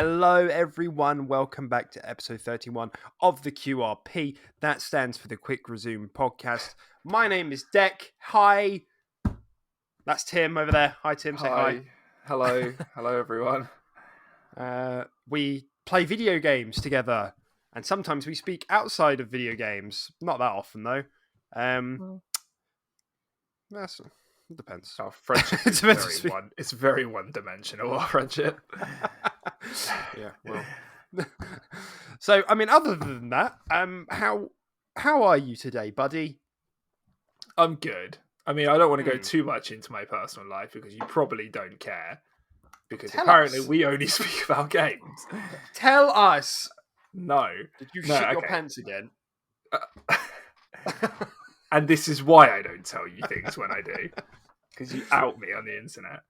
Hello, everyone. Welcome back to episode 31 of the QRP. That stands for the Quick Resume Podcast. My name is Deck. Hi. That's Tim over there. Hi, Tim. Say hi. Hello. Hello, everyone. We play video games together, and sometimes we speak outside of video games. Not that often, though. It depends. Our friendship is it's very one-dimensional, our friendship. Yeah, well. So, I mean, other than that, how are you today, buddy? I'm good. I mean, I don't want to go too much into my personal life because you probably don't care. Because apparently we only speak about games. Tell us. No. Did you shit your pants again? And this is why I don't tell you things when I do. Because you out me on the internet.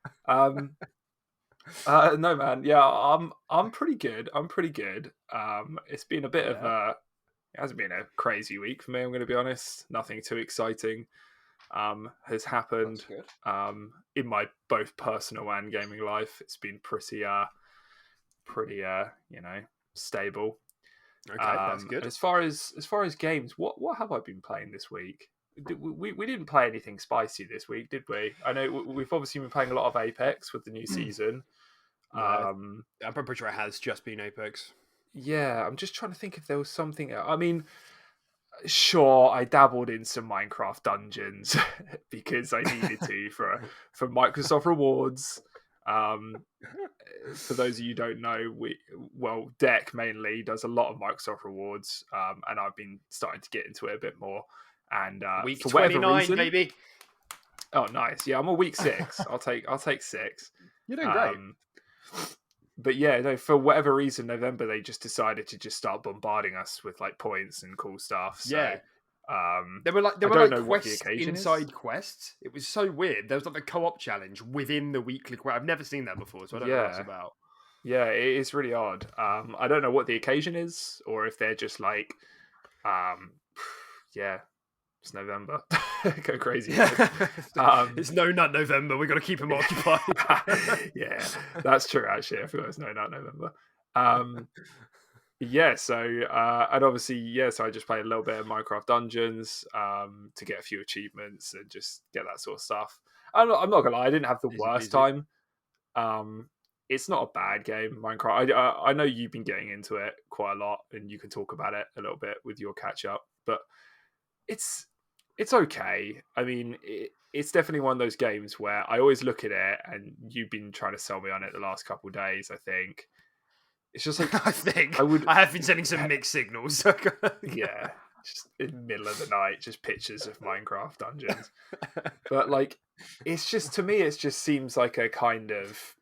No, man. Yeah, I'm pretty good. It's been a bit of it hasn't been a crazy week for me, I'm going to be honest. Nothing too exciting has happened in my both personal and gaming life. It's been pretty stable. Okay, that's good. As far as games, what have I been playing this week? We didn't play anything spicy this week, did we? I know we've obviously been playing a lot of Apex with the new season. I'm pretty sure it has just been Apex. Yeah, I'm just trying to think if there was something. I mean, sure, I dabbled in some Minecraft dungeons because I needed to for Microsoft rewards. For those of you who don't know, Deck mainly does a lot of Microsoft rewards, and I've been starting to get into it a bit more. And week for 29, baby. Oh, nice. Yeah, I'm on week 6. I'll take 6. You're doing great. But yeah, no, for whatever reason, November they just decided to just start bombarding us with like points and cool stuff. So, yeah. There were like quests inside quests. It was so weird. There was like a co-op challenge within the weekly quest. I've never seen that before, so I don't know what it's about. Yeah, it is really odd. I don't know what the occasion is, or if they're just like, it's November. Go crazy. It's No Nut November. We've got to keep them occupied. Yeah, that's true, actually. I forgot it's No Nut November. And obviously, so I just played a little bit of Minecraft Dungeons to get a few achievements and just get that sort of stuff. I'm not going to lie, I didn't have the worst time. It's not a bad game, Minecraft. I know you've been getting into it quite a lot, and you can talk about it a little bit with your catch-up, but it's okay. I mean, it's definitely one of those games where I always look at it, and you've been trying to sell me on it the last couple of days, I think. It's just like... I have been sending some mixed signals. Yeah, just in the middle of the night, just pictures of Minecraft dungeons. But, like, it's just, to me, it just seems like a kind of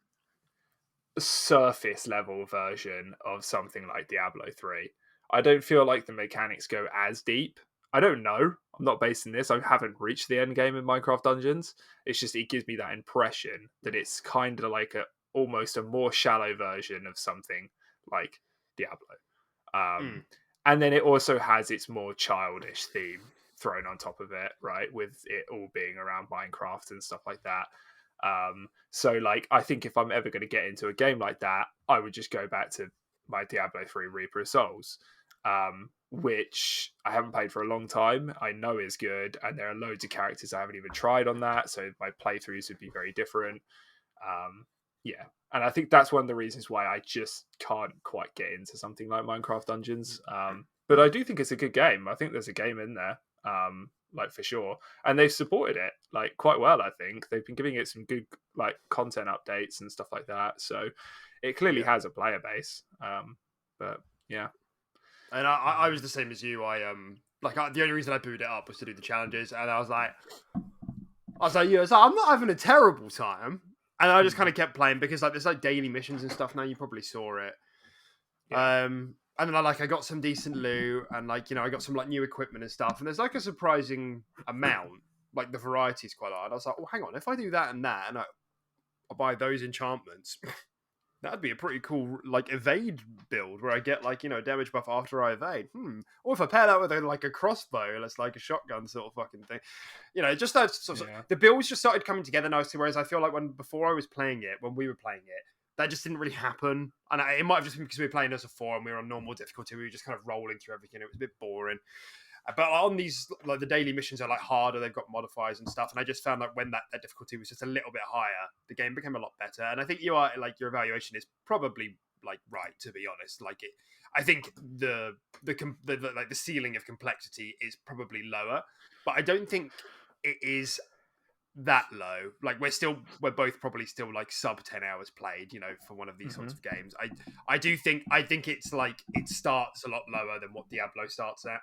surface level version of something like Diablo 3. I don't feel like the mechanics go as deep. I don't know. I'm not basing this. I haven't reached the end game in Minecraft Dungeons. It's just, it gives me that impression that it's kind of like almost a more shallow version of something like Diablo. And then it also has its more childish theme thrown on top of it, right? With it all being around Minecraft and stuff like that. So like, I think if I'm ever going to get into a game like that, I would just go back to my Diablo 3 Reaper of Souls. Which I haven't played for a long time. I know is good, and there are loads of characters I haven't even tried on that, so my playthroughs would be very different. And I think that's one of the reasons why I just can't quite get into something like Minecraft Dungeons. But I do think it's a good game. I think there's a game in there, like for sure, and they've supported it like quite well. I think they've been giving it some good like content updates and stuff like that. So it clearly has a player base. But yeah. And I was the same as you. The only reason I booted it up was to do the challenges, and I was like, I'm not having a terrible time, and I just kind of kept playing because like there's like daily missions and stuff now. You probably saw it. Yeah. And then I got some decent loot, and I got some like new equipment and stuff, and there's like a surprising amount. Like the variety is quite large. I was like, oh, hang on, if I do that and that, and I buy those enchantments. That'd be a pretty cool, like, evade build where I get, like, damage buff after I evade. Or if I pair that with, a crossbow, that's like a shotgun sort of fucking thing. Just that sort of... The builds just started coming together nicely, whereas I feel like before I was playing it, when we were playing it, that just didn't really happen. And it might have just been because we were playing as a 4 and we were on normal difficulty. We were just kind of rolling through everything. It was a bit boring. But on these, like the daily missions are like harder. They've got modifiers and stuff. And I just found like when that difficulty was just a little bit higher, the game became a lot better. And I think you are like your evaluation is probably like right, to be honest. Like it, I think the like the ceiling of complexity is probably lower, but I don't think it is that low. Like we're both probably still like sub 10 hours played, you know, for one of these sorts of games. I think it's like it starts a lot lower than what Diablo starts at.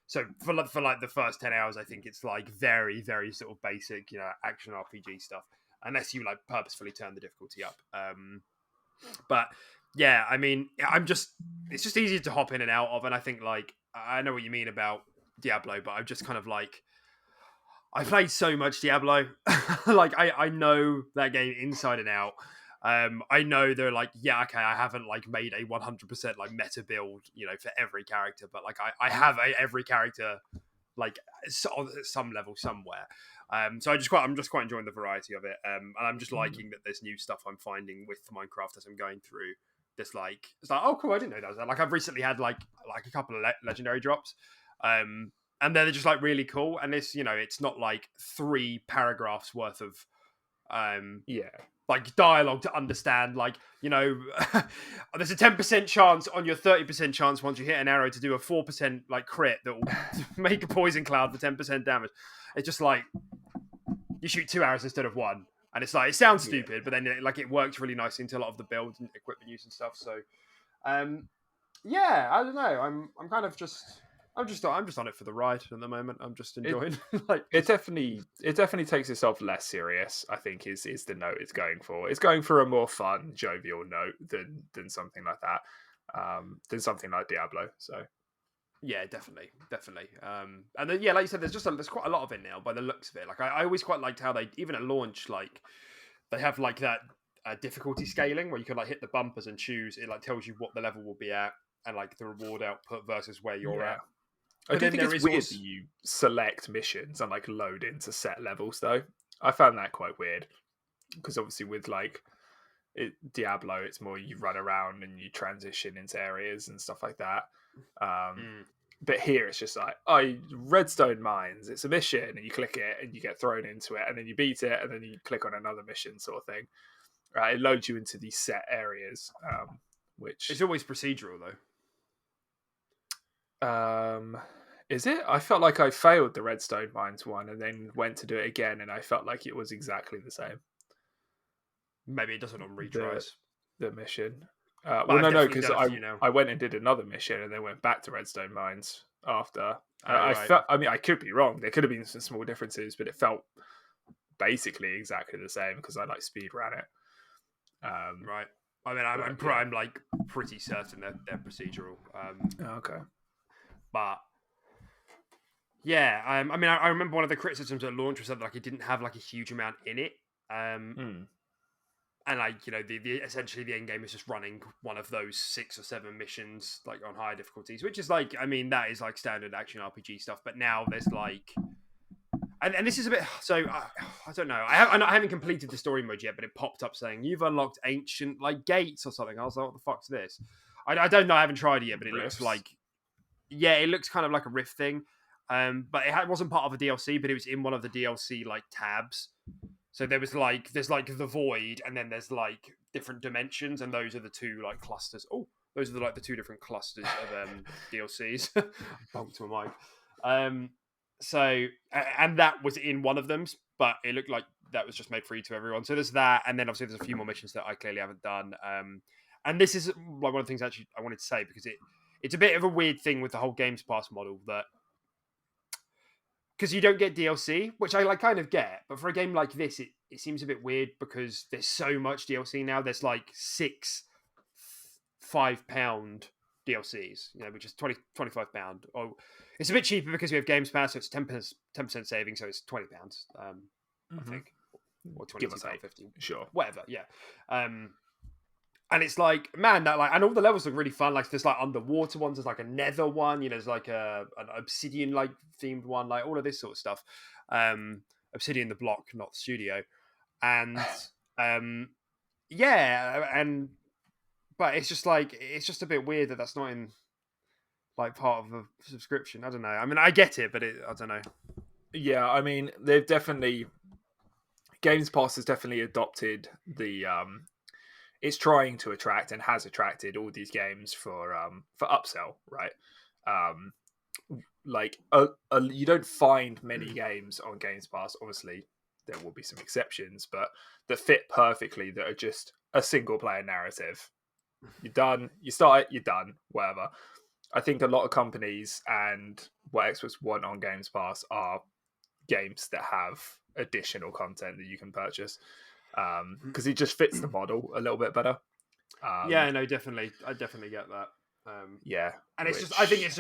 So for like the first 10 hours, I think it's like very, very sort of basic, you know, action RPG stuff, unless you like purposefully turn the difficulty up. But yeah, I mean, it's just easier to hop in and out of. And I think like, I know what you mean about Diablo, but I'm just kind of like, I played so much Diablo. Like I know that game inside and out. I know they're like, yeah, okay, I haven't like made a 100% like meta build, you know, for every character, but like I have every character like at some level somewhere. So I'm just quite enjoying the variety of it. And I'm just liking that there's new stuff I'm finding with Minecraft as I'm going through. This like, it's like, oh cool, I didn't know that was there. Like I've recently had like a couple of legendary drops. And they're just like really cool. And this, you know, it's not like 3 paragraphs worth of like dialogue to understand. Like, you know, there's a 10% chance on your 30% chance once you hit an arrow to do a 4% like crit that will make a poison cloud for 10% damage. It's just like you shoot 2 arrows instead of 1. And it's like, it sounds stupid, but then it works really nicely into a lot of the build and equipment use and stuff. So, yeah, I don't know. I'm kind of just. I'm just on it for the ride at the moment. I'm just enjoying. It definitely takes itself less serious. I think is the note it's going for. It's going for a more fun, jovial note than something like that, than something like Diablo. So yeah, definitely. And then yeah, like you said, there's quite a lot of it now by the looks of it. Like I always quite liked how they even at launch like they have like that difficulty scaling where you can like hit the bumpers and choose. It like tells you what the level will be at and like the reward output versus where you're at. I do think it's weird that you select missions and like load into set levels though. I found that quite weird because obviously with like Diablo, it's more you run around and you transition into areas and stuff like that. But here it's just like, redstone mines, it's a mission, and you click it and you get thrown into it, and then you beat it, and then you click on another mission sort of thing. It loads you into these set areas, which it's always procedural though. Is it? I felt like I failed the redstone mines one and then went to do it again, and I felt like it was exactly the same. Maybe it doesn't on retries. The mission. No, because I went and did another mission and then went back to redstone mines after. I mean, I could be wrong. There could have been some small differences, but it felt basically exactly the same because I like speed ran it. Right. I mean, I'm like pretty certain they're procedural. Okay. But yeah, I mean, I remember one of the criticisms at launch was that like it didn't have like a huge amount in it, and like you know, essentially the end game is just running one of those 6 or 7 missions like on higher difficulties, which is like, I mean, that is like standard action RPG stuff. But now there's like, and this is a bit so I don't know. I haven't completed the story mode yet, but it popped up saying you've unlocked ancient like gates or something. I was like, what the fuck's this? I don't know. I haven't tried it yet, but it looks like. Yeah, it looks kind of like a rift thing, but it wasn't part of a DLC, but it was in one of the DLC like tabs. So there's like the void, and then there's like different dimensions, and those are the 2 like clusters. Oh, those are the 2 different clusters of DLCs. Bumped to my mic. So and that was in one of them, but it looked like that was just made free to everyone. So there's that, and then obviously there's a few more missions that I clearly haven't done. And this is like one of the things actually I wanted to say because it's a bit of a weird thing with the whole Games Pass model that because you don't get DLC, which I like kind of get, but for a game like this, it seems a bit weird because there's so much DLC now. There's like 6 £5 DLCs, you know, which is £25. Oh, it's a bit cheaper because we have Games Pass, so it's 10% saving, so it's £20, I think, or £22.50, sure, whatever, yeah. And it's like, man, that like, and all the levels look really fun. Like, there's like underwater ones. There's like a nether one. You know, there's like an Obsidian like themed one. Like all of this sort of stuff. Obsidian the block, not the studio. And yeah, but it's just like it's just a bit weird that that's not in like part of the subscription. I don't know. I mean, I get it, but I don't know. Yeah, I mean, they've definitely Games Pass has definitely adopted the it's trying to attract and has attracted all these games for upsell, right? Um, like you don't find many games on Games Pass. Obviously, there will be some exceptions, but that fit perfectly that are just a single player narrative. You're done. You start it. You're done. Whatever. I think a lot of companies and what Xbox want on Games Pass are games that have additional content that you can purchase because it just fits the model a little bit better. Yeah, no, definitely. I definitely get that. Yeah, and it's just I think it's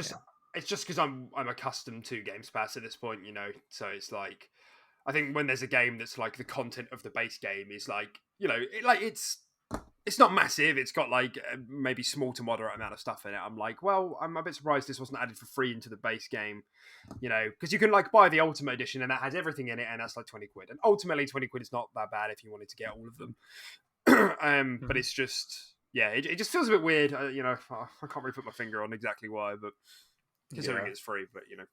just because I'm accustomed to Games Pass at this point, you know. So it's like I think when there's a game that's like the content of the base game is like, you know, it's not massive. It's got like maybe small to moderate amount of stuff in it. I'm like, well, I'm a bit surprised this wasn't added for free into the base game, you know, because you can like buy the Ultimate Edition and that has everything in it, and that's like 20 quid. And ultimately, 20 quid is not that bad if you wanted to get all of them. But it's just, yeah, it just feels a bit weird. You know, I can't really put my finger on exactly why, but considering it's free, but you know,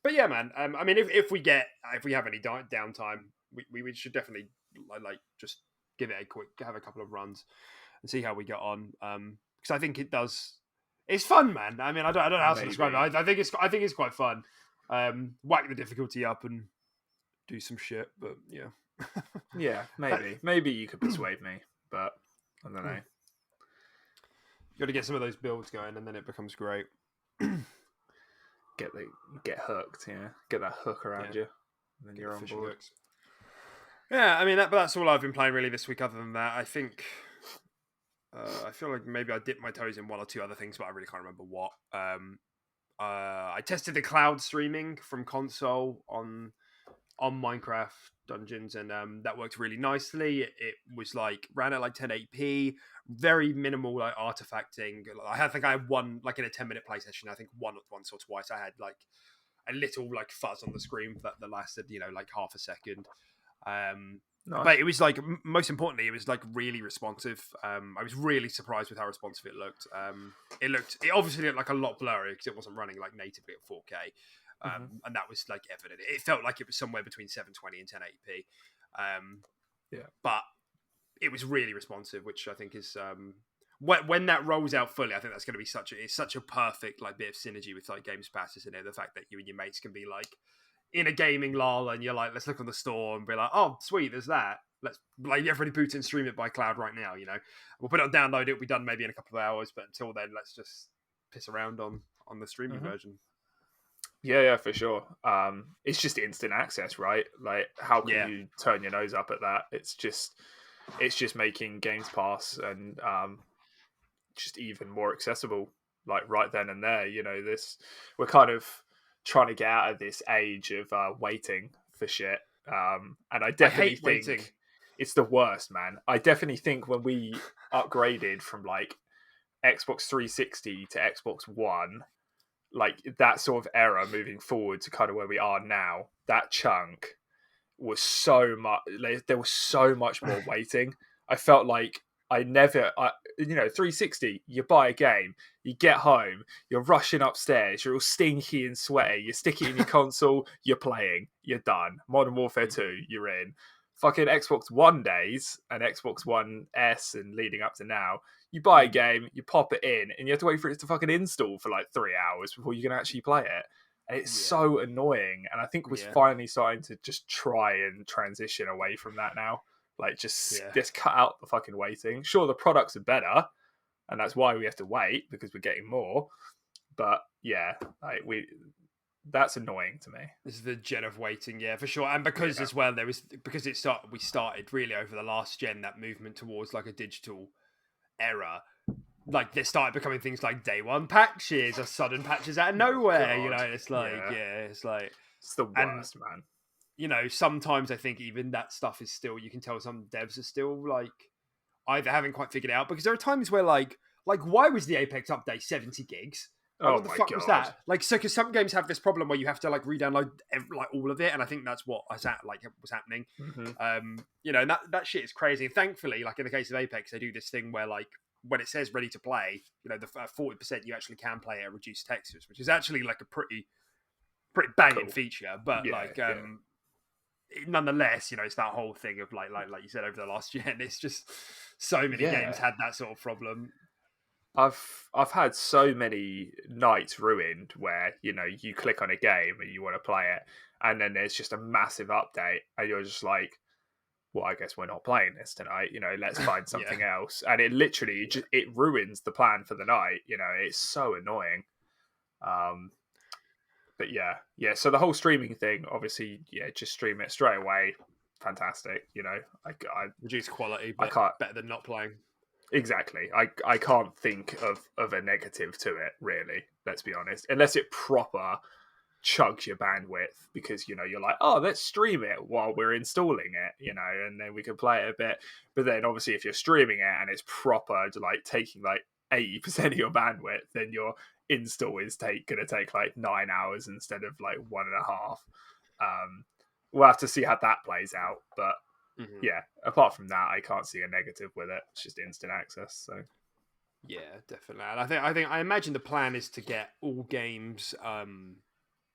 but yeah, man. I mean, if we have any downtime, we should definitely like just give it have a couple of runs and see how we get on. Because I think it's fun, man. I mean, I don't know how to describe it. I think it's quite fun. Whack the difficulty up and do some shit, but yeah. Yeah, maybe you could persuade me, but I don't know. You got to get some of those builds going, and then it becomes great. Get hooked, yeah. Get that hook around you, and then you're on board. Hooks. Yeah, I mean, that's all I've been playing really this week. Other than that, I think I feel like maybe I dipped my toes in one or two other things, but I really can't remember what. I tested the cloud streaming from console on Minecraft Dungeons, and that worked really nicely. It was like ran at like 1080p, very minimal like artifacting. I think I had one like in a 10-minute play session. I think once or twice I had like a little like fuzz on the screen that lasted, you know, like half a second. Nice. But it was like most importantly, it was like really responsive. I was really surprised with how responsive it looked. It obviously looked like a lot blurry because it wasn't running like natively at 4K. And that was like evident. It felt like it was somewhere between 720 and 1080p. But it was really responsive, which I think is when that rolls out fully, I think that's going to be such a perfect like bit of synergy with like Games Pass, isn't it? The fact that you and your mates can be like in a gaming lull and you're like, let's look on the store and be like, oh sweet, there's that. Let's like everybody boot and stream it by cloud right now. You know, we'll put it on download. It'll be done maybe in a couple of hours, but until then, let's just piss around on the streaming version. Yeah, for sure. It's just instant access, right? Like, how can you turn your nose up at that? It's just making Games Pass and just even more accessible, like right then and there. You know, we're kind of trying to get out of this age of waiting for shit. And I definitely think waiting. It's the worst, man. I definitely think when we upgraded from like Xbox 360 to Xbox One, like that sort of era moving forward to kind of where we are now, that chunk was so much, like, there was so much more waiting. I felt like 360, you buy a game, you get home, you're rushing upstairs, you're all stinky and sweaty, you stick it in your console, you're playing, you're done. Modern Warfare 2, you're in. Fucking Xbox One days and Xbox One S and leading up to now, you buy a game, you pop it in, and you have to wait for it to fucking install for like 3 hours before you can actually play it. And it's so annoying. And I think we're finally starting to just try and transition away from that now. Like, just cut out the fucking waiting. Sure, the products are better, and that's why we have to wait, because we're getting more. But yeah, like that's annoying to me. This is the gen of waiting, yeah, for sure. And because as well, we started really over the last gen that movement towards like a digital era. Like, there started becoming things like day one patches or sudden patches out of nowhere. You know, it's like it's like it's the worst, man. You know, sometimes I think even that stuff is still, you can tell some devs are still like either haven't quite figured it out, because there are times where like why was the Apex update 70 gigs? Like, Oh what the my fuck was God. that? Like, so because some games have this problem where you have to like re-download like all of it, and I think that's what was happening. You know, and that shit is crazy. And thankfully, like in the case of Apex, they do this thing where like when it says ready to play, you know, the 40% you actually can play at reduced textures, which is actually like a pretty banging Cool. feature. But Yeah, like, yeah. nonetheless, you know, it's that whole thing of like you said over the last gen. It's just so many games Yeah. had that sort of problem. I've had so many nights ruined where, you know, you click on a game and you want to play it, and then there's just a massive update, and you're just like, well, I guess we're not playing this tonight. You know, let's find something Yeah. else. And it literally just it ruins the plan for the night. You know, it's so annoying. But yeah. So the whole streaming thing, obviously, yeah, just stream it straight away. Fantastic. You know, Reduced quality, I but can't better than not playing. exactly. I can't think of a negative to it really. Let's be honest, unless it proper chugs your bandwidth because, you know, you're like, oh, let's stream it while we're installing it, you know, and then we can play it a bit. But then obviously if you're streaming it and it's proper like taking like 80% of your bandwidth, then your install is gonna take like 9 hours instead of like 1.5. We'll have to see how that plays out, but yeah, apart from that, I can't see a negative with it. It's just instant access. So Yeah, definitely. And I imagine the plan is to get all games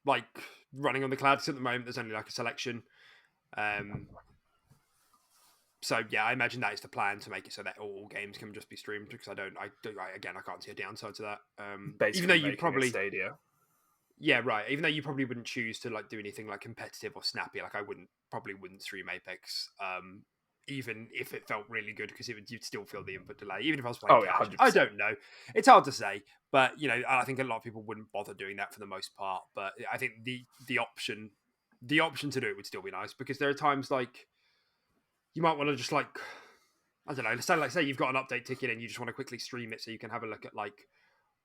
like running on the cloud. Because at the moment, there's only like a selection. So yeah, I imagine that is the plan, to make it so that all games can just be streamed. Because I can't see a downside to that. basically, Even though you making probably a Stadia. Yeah, right. Even though you probably wouldn't choose to like do anything like competitive or snappy, like I probably wouldn't stream Apex, even if it felt really good, because you'd still feel the input delay. Even if I was playing Oh yeah, cash, 100%. I don't know. It's hard to say, but you know, I think a lot of people wouldn't bother doing that for the most part. But I think the option to do it would still be nice, because there are times like you might want to just like, I don't know, say you've got an update ticket and you just want to quickly stream it so you can have a look at like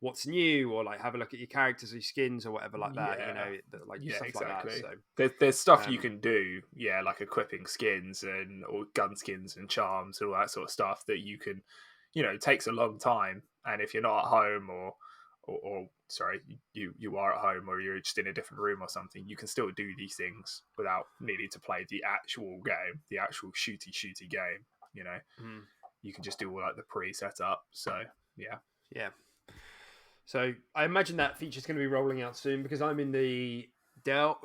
what's new, or like have a look at your characters or your skins or whatever like that, you know, like stuff exactly. like that. So There's stuff you can do, like equipping skins or gun skins and charms and all that sort of stuff that you can, you know, takes a long time. And if you're not at home or sorry, you are at home or you're just in a different room or something, you can still do these things without needing to play the actual game, the actual shooty game. You know, you can just do all like the pre-setup. So yeah. So I imagine that feature's going to be rolling out soon, because I'm in the Omega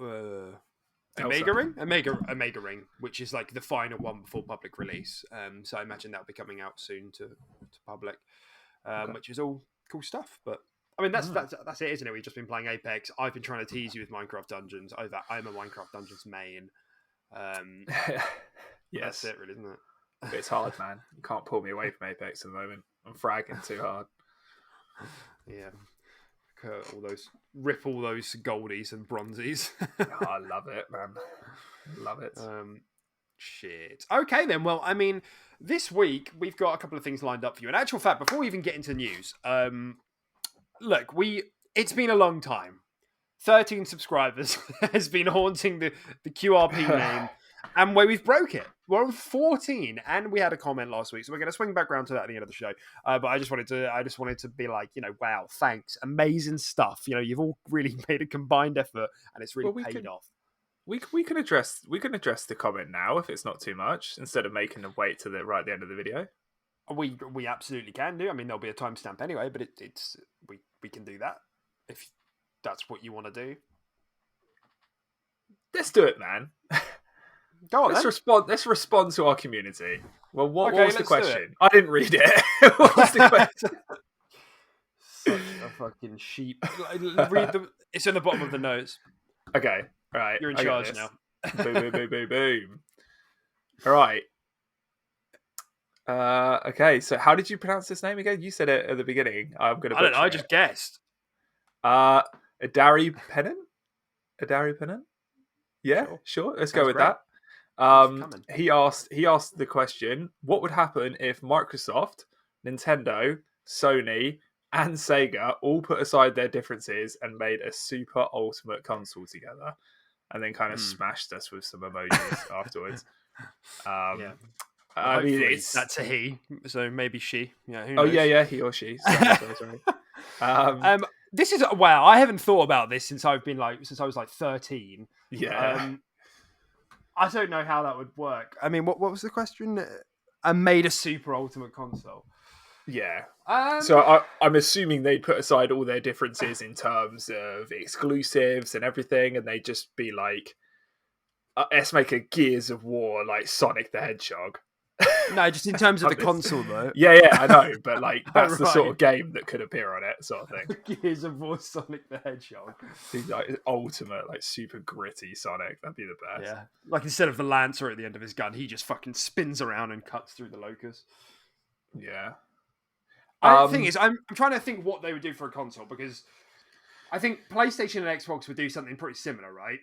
Ring, which is like the final one before public release. So I imagine that'll be coming out soon to public, which is all cool stuff. But I mean, that's it, isn't it? We've just been playing Apex. I've been trying to tease you with Minecraft Dungeons. I'm a Minecraft Dungeons main. Yes, that's it, really, isn't it? But it's hard, man. You can't pull me away from Apex at the moment. I'm fragging too hard. Yeah, rip all those goldies and bronzies. I love it, man. Love it. Shit. Okay, then. Well, I mean, this week we've got a couple of things lined up for you. In actual fact, before we even get into news, look, it's been a long time. 13 subscribers has been haunting the QRP name, and where we've broke it. We're on 14, and we had a comment last week, so we're going to swing back around to that at the end of the show. But I just wanted to be like, you know, wow, thanks, amazing stuff. You know, you've all really made a combined effort, and it's really paid off. We can address the comment now if it's not too much, instead of making them wait to right at the end of the video. We absolutely can do. I mean, there'll be a timestamp anyway, but we can do that if that's what you want to do. Let's do it, man. Go on, let's respond to our community. Well, what was the question? I didn't read it. What was the question? Such a fucking sheep. It's in the bottom of the notes. Okay, all right. You're in charge now. Boom, boom, boom, boom, boom. All right. Okay, so how did you pronounce this name again? You said it at the beginning. I don't know. I just guessed. Adarie Pennant? Adarie Pennant? Yeah, sure. Let's go with great. that. He asked the question: what would happen if Microsoft, Nintendo, Sony, and Sega all put aside their differences and made a super ultimate console together, and then kind of smashed us with some emojis afterwards? Yeah. I mean, that's a he, so maybe she. Yeah. Who knows? knows? Yeah, he or she. Sorry. This is wow. I haven't thought about this since I was like 13. Yeah. I don't know how that would work. I mean, what was the question? I made a super ultimate console. Yeah. Um, So I'm assuming they put aside all their differences in terms of exclusives and everything, and they just be like, let's make a Gears of War like Sonic the Hedgehog. no, just in terms of the console, though. Yeah, I know, but like that's the sort Right. of game that could appear on it, sort of thing. Gears of War Sonic the Hedgehog. Like ultimate, like super gritty Sonic. That'd be the best. Yeah, like instead of the lancer at the end of his gun, he just fucking spins around and cuts through the locust. Yeah. The thing is, I'm trying to think what they would do for a console, because I think PlayStation and Xbox would do something pretty similar, right?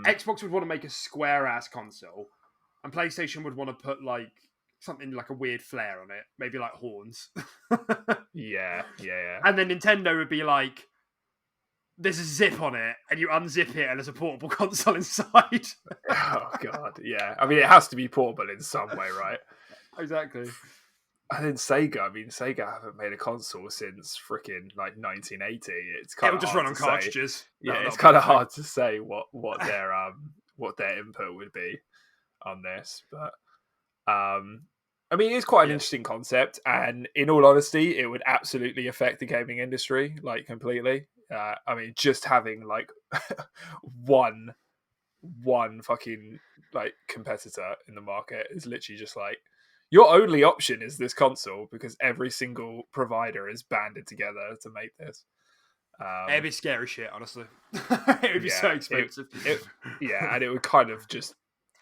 Xbox would want to make a square ass console, and PlayStation would want to put like something like a weird flair on it, maybe like horns. Yeah. And then Nintendo would be like, there's a zip on it, and you unzip it, and there's a portable console inside. Oh god, yeah. I mean, it has to be portable in some way, right? Exactly. And then Sega haven't made a console since freaking like 1980. It's kind It'll of just run on cartridges. Yeah, it's kind of hard to say what their input would be on this, but I mean, it's quite an interesting concept, and in all honesty, it would absolutely affect the gaming industry like completely. I mean, just having like one fucking like competitor in the market is literally just like, your only option is this console because every single provider is banded together to make this. It'd be scary shit, honestly. It would be so expensive. And it would kind of just,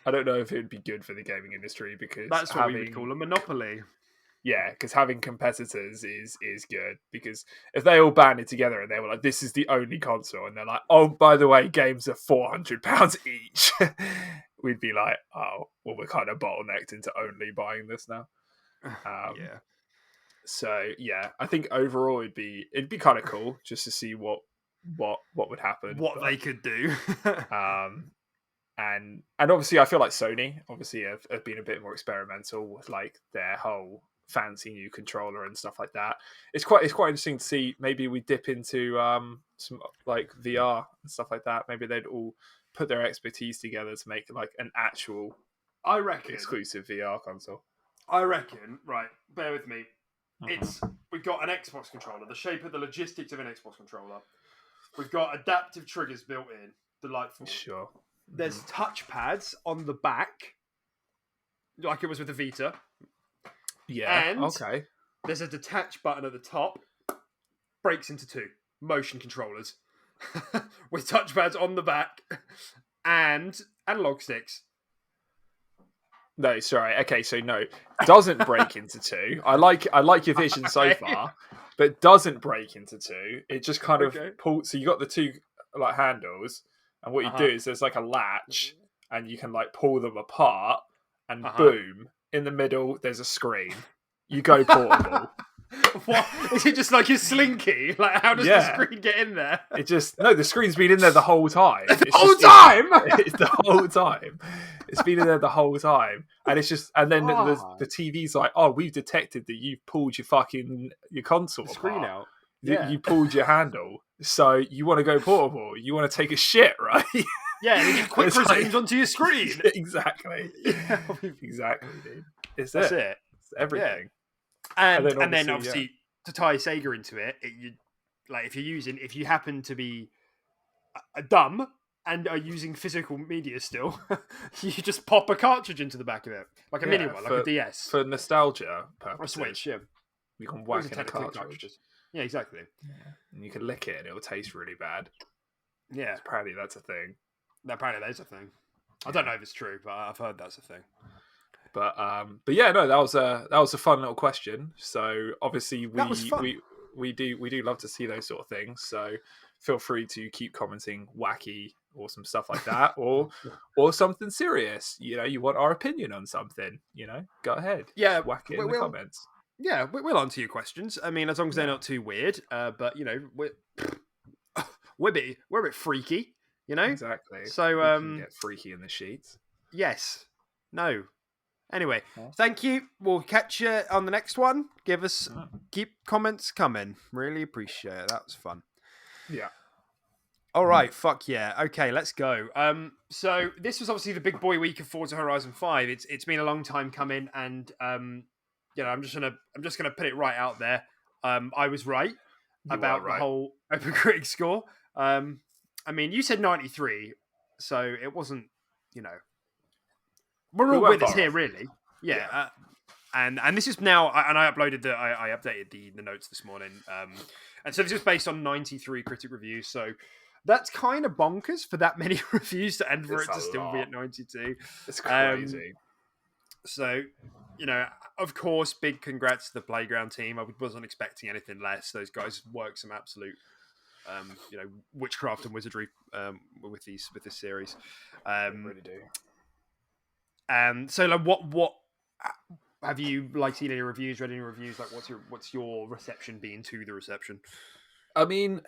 I don't know if it would be good for the gaming industry, because that's what we would call a monopoly. Yeah, because having competitors is good, because if they all banded together and they were like, this is the only console, and they're like, oh, by the way, games are £400 each, we'd be like, oh, well, we're kind of bottlenecked into only buying this now. Yeah. So yeah, I think overall it'd be kind of cool just to see what would happen, they could do. And obviously I feel like Sony obviously have been a bit more experimental with like their whole fancy new controller and stuff like that. It's quite interesting to see. Maybe we dip into some like VR and stuff like that. Maybe they'd all put their expertise together to make like an actual, I reckon, exclusive VR console. I reckon, right, bear with me. We've got an Xbox controller, the shape of the logistics of an Xbox controller. We've got adaptive triggers built in. Delightful. Sure. There's touch pads on the back, like it was with the Vita. Yeah. And okay. There's a detach button at the top. Breaks into two motion controllers with touch pads on the back and analog sticks. No, sorry. Okay, so no, doesn't break into two. I like your vision so far, but doesn't break into two. It just kind of pulls. So you got the two like handles, and what you do is there's like a latch, and you can like pull them apart, and boom, in the middle there's a screen. You go portable. What? Is it just like a slinky? Like, how does the screen get in there? It just the screen's been in there the whole time. It's the whole time. It's been in there the whole time, and it's just, and then the TV's like, oh, we've detected that you've pulled your console screen out. Yeah. You pulled your handle, so you want to go portable. You want to take a shit, right? Yeah, and it just quick resumes onto your screen. Exactly. Exactly, dude. That's it. It's everything. Yeah. And then obviously to tie Sega into it, if you happen to be dumb and are using physical media still, you just pop a cartridge into the back of it, like a mini one, like a DS, for nostalgia purposes. Or a Switch, yeah. You can whack in a cartridge. Yeah, exactly. Yeah. And you can lick it, and it will taste really bad. Yeah, apparently that's a thing. Apparently that is a thing. I don't know if it's true, but I've heard that's a thing. But yeah, no, that was a fun little question. So obviously we do love to see those sort of things. So feel free to keep commenting wacky, awesome stuff like that, or something serious. You want our opinion on something. Go ahead. Yeah, whack it in the comments. Yeah, we'll answer your questions. I mean, as long as they're not too weird. But we're a bit freaky. Exactly. So we can get freaky in the sheets. Yes. No. Anyway, thank you. We'll catch you on the next one. Keep comments coming. Really appreciate it. That was fun. Yeah. All right, fuck yeah. Okay, let's go. So this was obviously the big boy week of Forza Horizon 5. It's been a long time coming, and I'm just gonna put it right out there. I was right about the whole Opencritic score. I mean, you said 93, so it wasn't, we're all winners here, really. Yeah. And this is now, and I uploaded I updated the notes this morning. And so this is based on 93 critic reviews. So that's kind of bonkers for that many reviews to end for it to still be at 92. It's crazy. So, of course, big congrats to the Playground team. I wasn't expecting anything less. Those guys work some absolute, witchcraft and wizardry with this series. They really do. And so, like, what have you seen any reviews, read any reviews? Like, what's your reception been to the reception? I mean,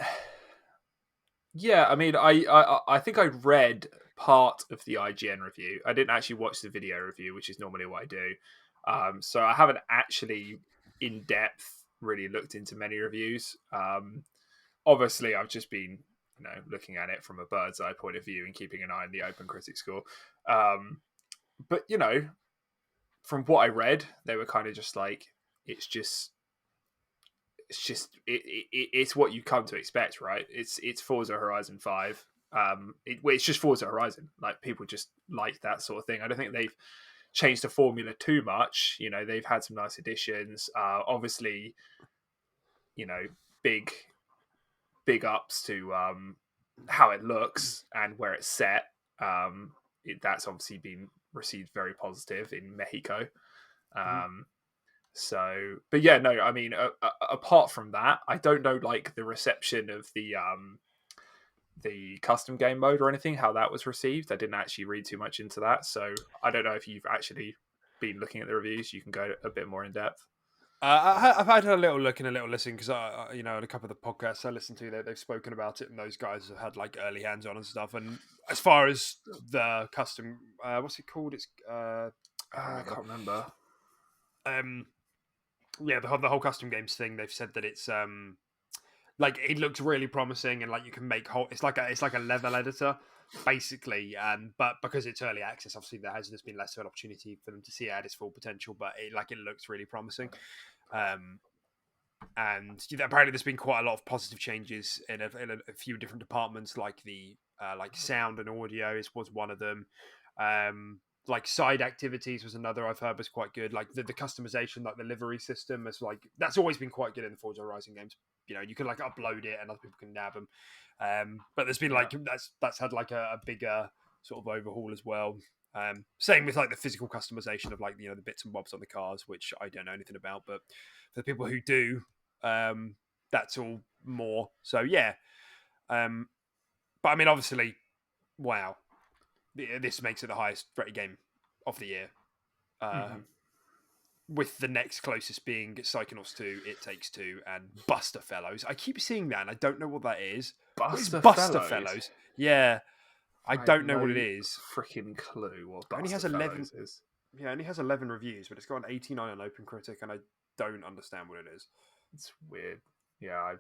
yeah, I mean, I think I read part of the IGN review. I didn't actually watch the video review, which is normally what I do. So I haven't actually in depth really looked into many reviews. Obviously, I've just been looking at it from a bird's eye point of view and keeping an eye on the Opencritic score. But from what I read, they were kind of just like, it's what you come to expect, right? It's Forza Horizon 5. It's just Forza Horizon. Like, people just like that sort of thing. I don't think they've changed the formula too much. They've had some nice additions. Obviously, big ups to how it looks and where it's set. That's obviously been received very positive in Mexico. So, but yeah, no, I mean, apart from that, I don't know, like, the reception of the custom game mode or anything, how that was received. I didn't actually read too much into that, so I don't know if you've actually been looking at the reviews. You can go a bit more in depth. I've had a little look and a little listen because a couple of the podcasts I listen to, they've spoken about it, and those guys have had like early hands on and stuff. And as far as the custom, what's it called? It's I can't remember. Yeah, the whole custom games thing. They've said that it's like, it looks really promising, and like you can make it's like a level editor basically. But because it's early access, obviously there's been less of an opportunity for them to see it at its full potential. But it looks really promising. And apparently there's been quite a lot of positive changes in a few different departments, like the like sound and audio was one of them. Like side activities was another I've heard was quite good. Like the customization, like the livery system, is like, that's always been quite good in the Forza Horizon games. You can like upload it and other people can nab them. But there's been like that's had like a bigger sort of overhaul as well. Same with like the physical customization of like the bits and bobs on the cars, which I don't know anything about, but for the people who do, that's all more. So yeah, but I mean, obviously, wow, this makes it the highest rated game of the year. With the next closest being Psychonauts 2, It Takes Two, and Buster Fellows. I keep seeing that, and I don't know what that is. Buster Fellows? Yeah. I don't know what it is. Freaking clue what Buster Fellows has 11 is. Yeah, it only has 11 reviews, but it's got an 89 on OpenCritic, and I don't understand what it is. It's weird. Yeah,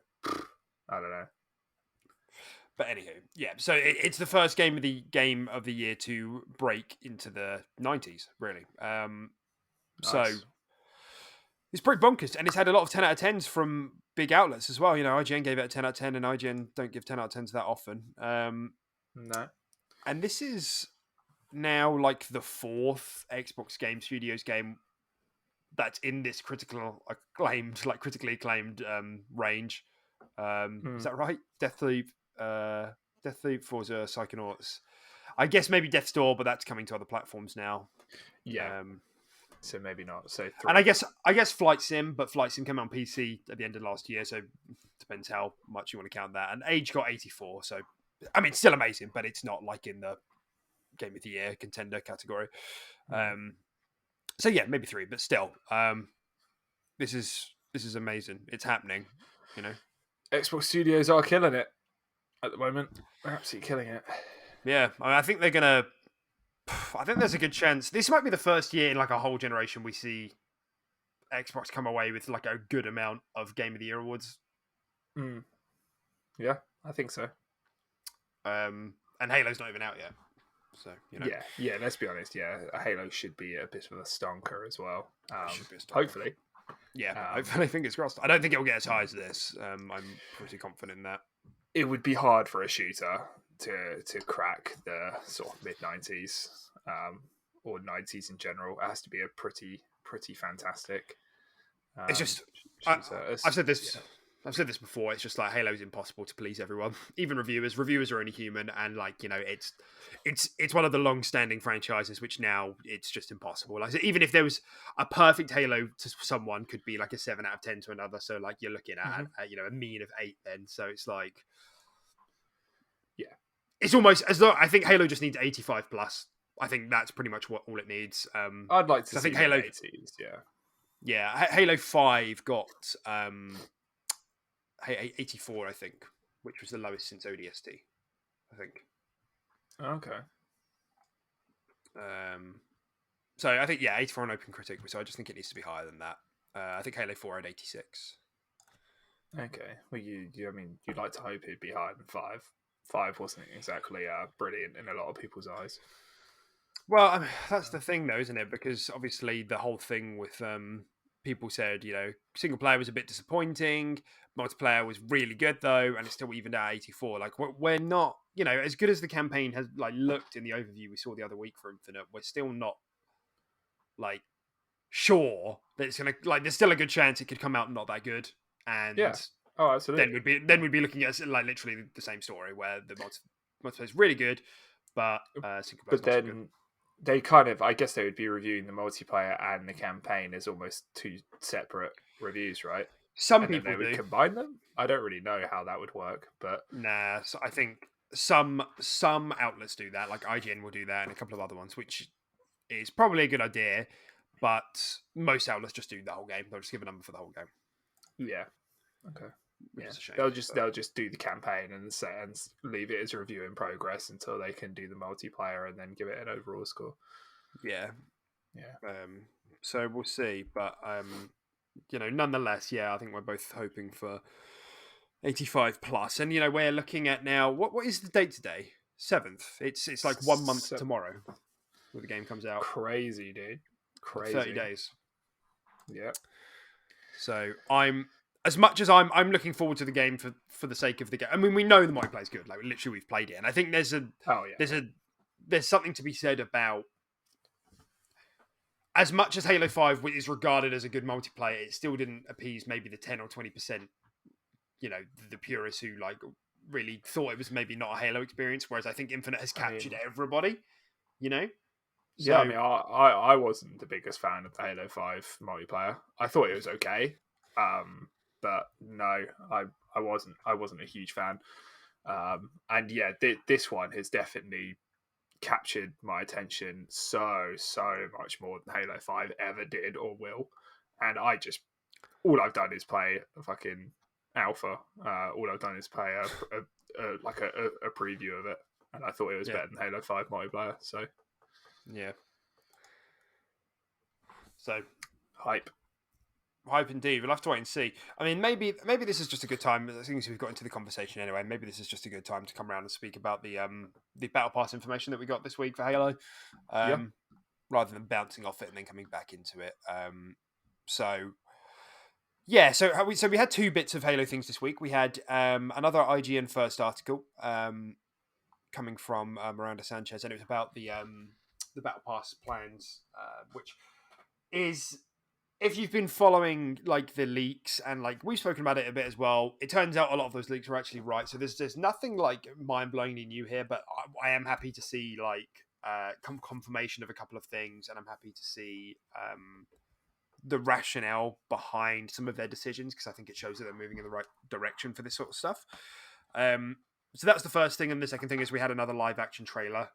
I don't know. But anywho, yeah. So it's the first game of the year to break into the 90s, really. So it's pretty bonkers, and it's had a lot of 10 out of 10s from big outlets as well. IGN gave it a 10 out of 10, and IGN don't give 10 out of 10s that often. No. And this is now like the fourth Xbox Game Studios game that's in this critically acclaimed range. Is that right? Deathloop, Forza, Psychonauts. I guess maybe Death's Door, but that's coming to other platforms now. Yeah. So maybe not. So and I guess Flight Sim, but Flight Sim came out on PC at the end of last year, so depends how much you want to count that. And Age got 84, so I mean, still amazing, but it's not like in the Game of the Year contender category. So yeah, maybe 3, but still, this is amazing. It's happening, Xbox Studios are killing it at the moment. They're absolutely killing it. Yeah, I think they're gonna I think there's a good chance this might be the first year in like a whole generation we see Xbox come away with like a good amount of Game of the Year awards. Mm. Yeah, I think so. And Halo's not even out yet, so you know. Yeah. Let's be honest. Yeah, Halo should be a bit of a stonker as well. It should be a stonker. Hopefully. Yeah, hopefully, fingers crossed. I don't think it'll get as high as this. I'm pretty confident in that. It would be hard for a shooter to crack the sort of mid-90s or 90s in general. It has to be a pretty fantastic. It's just shooter. I've said this. Yeah. I've said this before. It's just like Halo's impossible to please everyone, even reviewers. Reviewers are only human, and like you know, it's one of the long-standing franchises which now it's just impossible. Like so even if there was a perfect Halo to someone, could be like a 7 out of 10 to another. So like you're looking at you know a mean of 8 then. So it's like, yeah, it's almost as though I think Halo just needs 85 plus. I think that's pretty much all it needs. I'd like to. I think Halo 80s, yeah, Halo 5 got 84, I think, which was the lowest since ODST, I think. Okay. So I think 84 on Opencritic. So I just think it needs to be higher than that. I think Halo 4 had 86. Okay. Well, I mean, you'd like to hope it'd be higher than 5. 5 wasn't exactly brilliant in a lot of people's eyes. Well, I mean, that's the thing, though, isn't it? Because obviously the whole thing with people said, you know, single player was a bit disappointing. Multiplayer was really good, though, and it's still evened out 84. Like, we're not, you know, as good as the campaign has like looked in the overview we saw the other week for Infinite, we're still not like sure that it's gonna like. There's still a good chance it could come out not that good, and oh, absolutely. Then we'd be looking at like literally the same story where the multiplayer is really good, but single player. But then. So good. They kind of, I guess they would be reviewing the multiplayer and the campaign as almost two separate reviews, right? Some people they would combine them. I don't really know how that would work, but nah. So I think some outlets do that, like IGN will do that, and a couple of other ones, which is probably a good idea. But most outlets just do the whole game. They'll just give a number for the whole game. Yeah. Okay. Yeah. They'll just do the campaign and leave it as a review in progress until they can do the multiplayer and then give it an overall score. Yeah. So we'll see, but you know, nonetheless, I think we're both hoping for 85 plus, and you know, we're looking at now. What is the date today? 7th. It's like 1 month tomorrow where the game comes out. Crazy, dude. Crazy. 30 days. Yeah. So I'm looking forward to the game for the sake of the game. I mean, we know the multiplayer is good. Like literally, we've played it, and I think there's something to be said about as much as Halo 5 is regarded as a good multiplayer, it still didn't appease maybe the 10 or 20%. You know, the purists who like really thought it was maybe not a Halo experience, whereas I think Infinite has captured everybody. You know. So, yeah, I mean, I wasn't the biggest fan of the Halo 5 multiplayer. I thought it was okay. But no, I wasn't a huge fan. And yeah, this one has definitely captured my attention so much more than Halo 5 ever did or will. And all I've done is play a fucking alpha. All I've done is play a preview of it, and I thought it was better than Halo 5 multiplayer. So yeah. So hype indeed. We'll have to wait and see. I mean, maybe this is just a good time. As soon as we've got into the conversation anyway, maybe this is just a good time to come around and speak about the battle pass information that we got this week for Halo, rather than bouncing off it and then coming back into it. So we had 2 bits of Halo things this week. We had another IGN first article coming from Miranda Sanchez, and it was about the battle pass plans, which is. If you've been following like the leaks and like we've spoken about it a bit as well, it turns out a lot of those leaks are actually right. So there's nothing like mind-blowingly new here, but I am happy to see like confirmation of a couple of things, and I'm happy to see the rationale behind some of their decisions, because I think it shows that they're moving in the right direction for this sort of stuff. So that's the first thing, and the second thing is we had another live action trailer,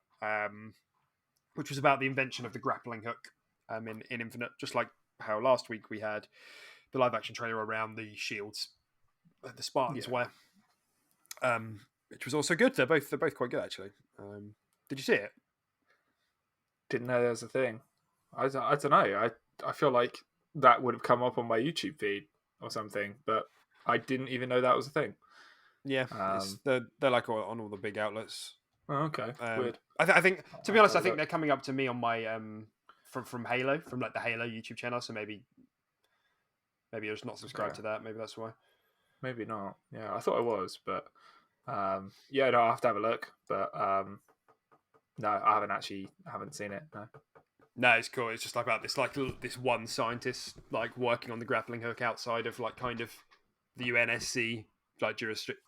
which was about the invention of the grappling hook in Infinite, just like how last week we had the live action trailer around the shields that the Spartans wear, which was also good. They're both quite good actually. Did you see it? Didn't know there was a thing. I don't know. I feel like that would have come up on my YouTube feed or something, but I didn't even know that was a thing. Yeah, they're like on all the big outlets. Oh, okay, weird. I think to I'll be honest, have I a think look. they're coming up to me on my from Halo, from like the Halo YouTube channel. So maybe you're just not subscribed to that. Maybe that's why. Maybe not. Yeah, I thought I was, but yeah, no, I'll have to have a look. But no, I haven't seen it. No. No, it's cool. It's just like about this one scientist like working on the grappling hook outside of like kind of the UNSC like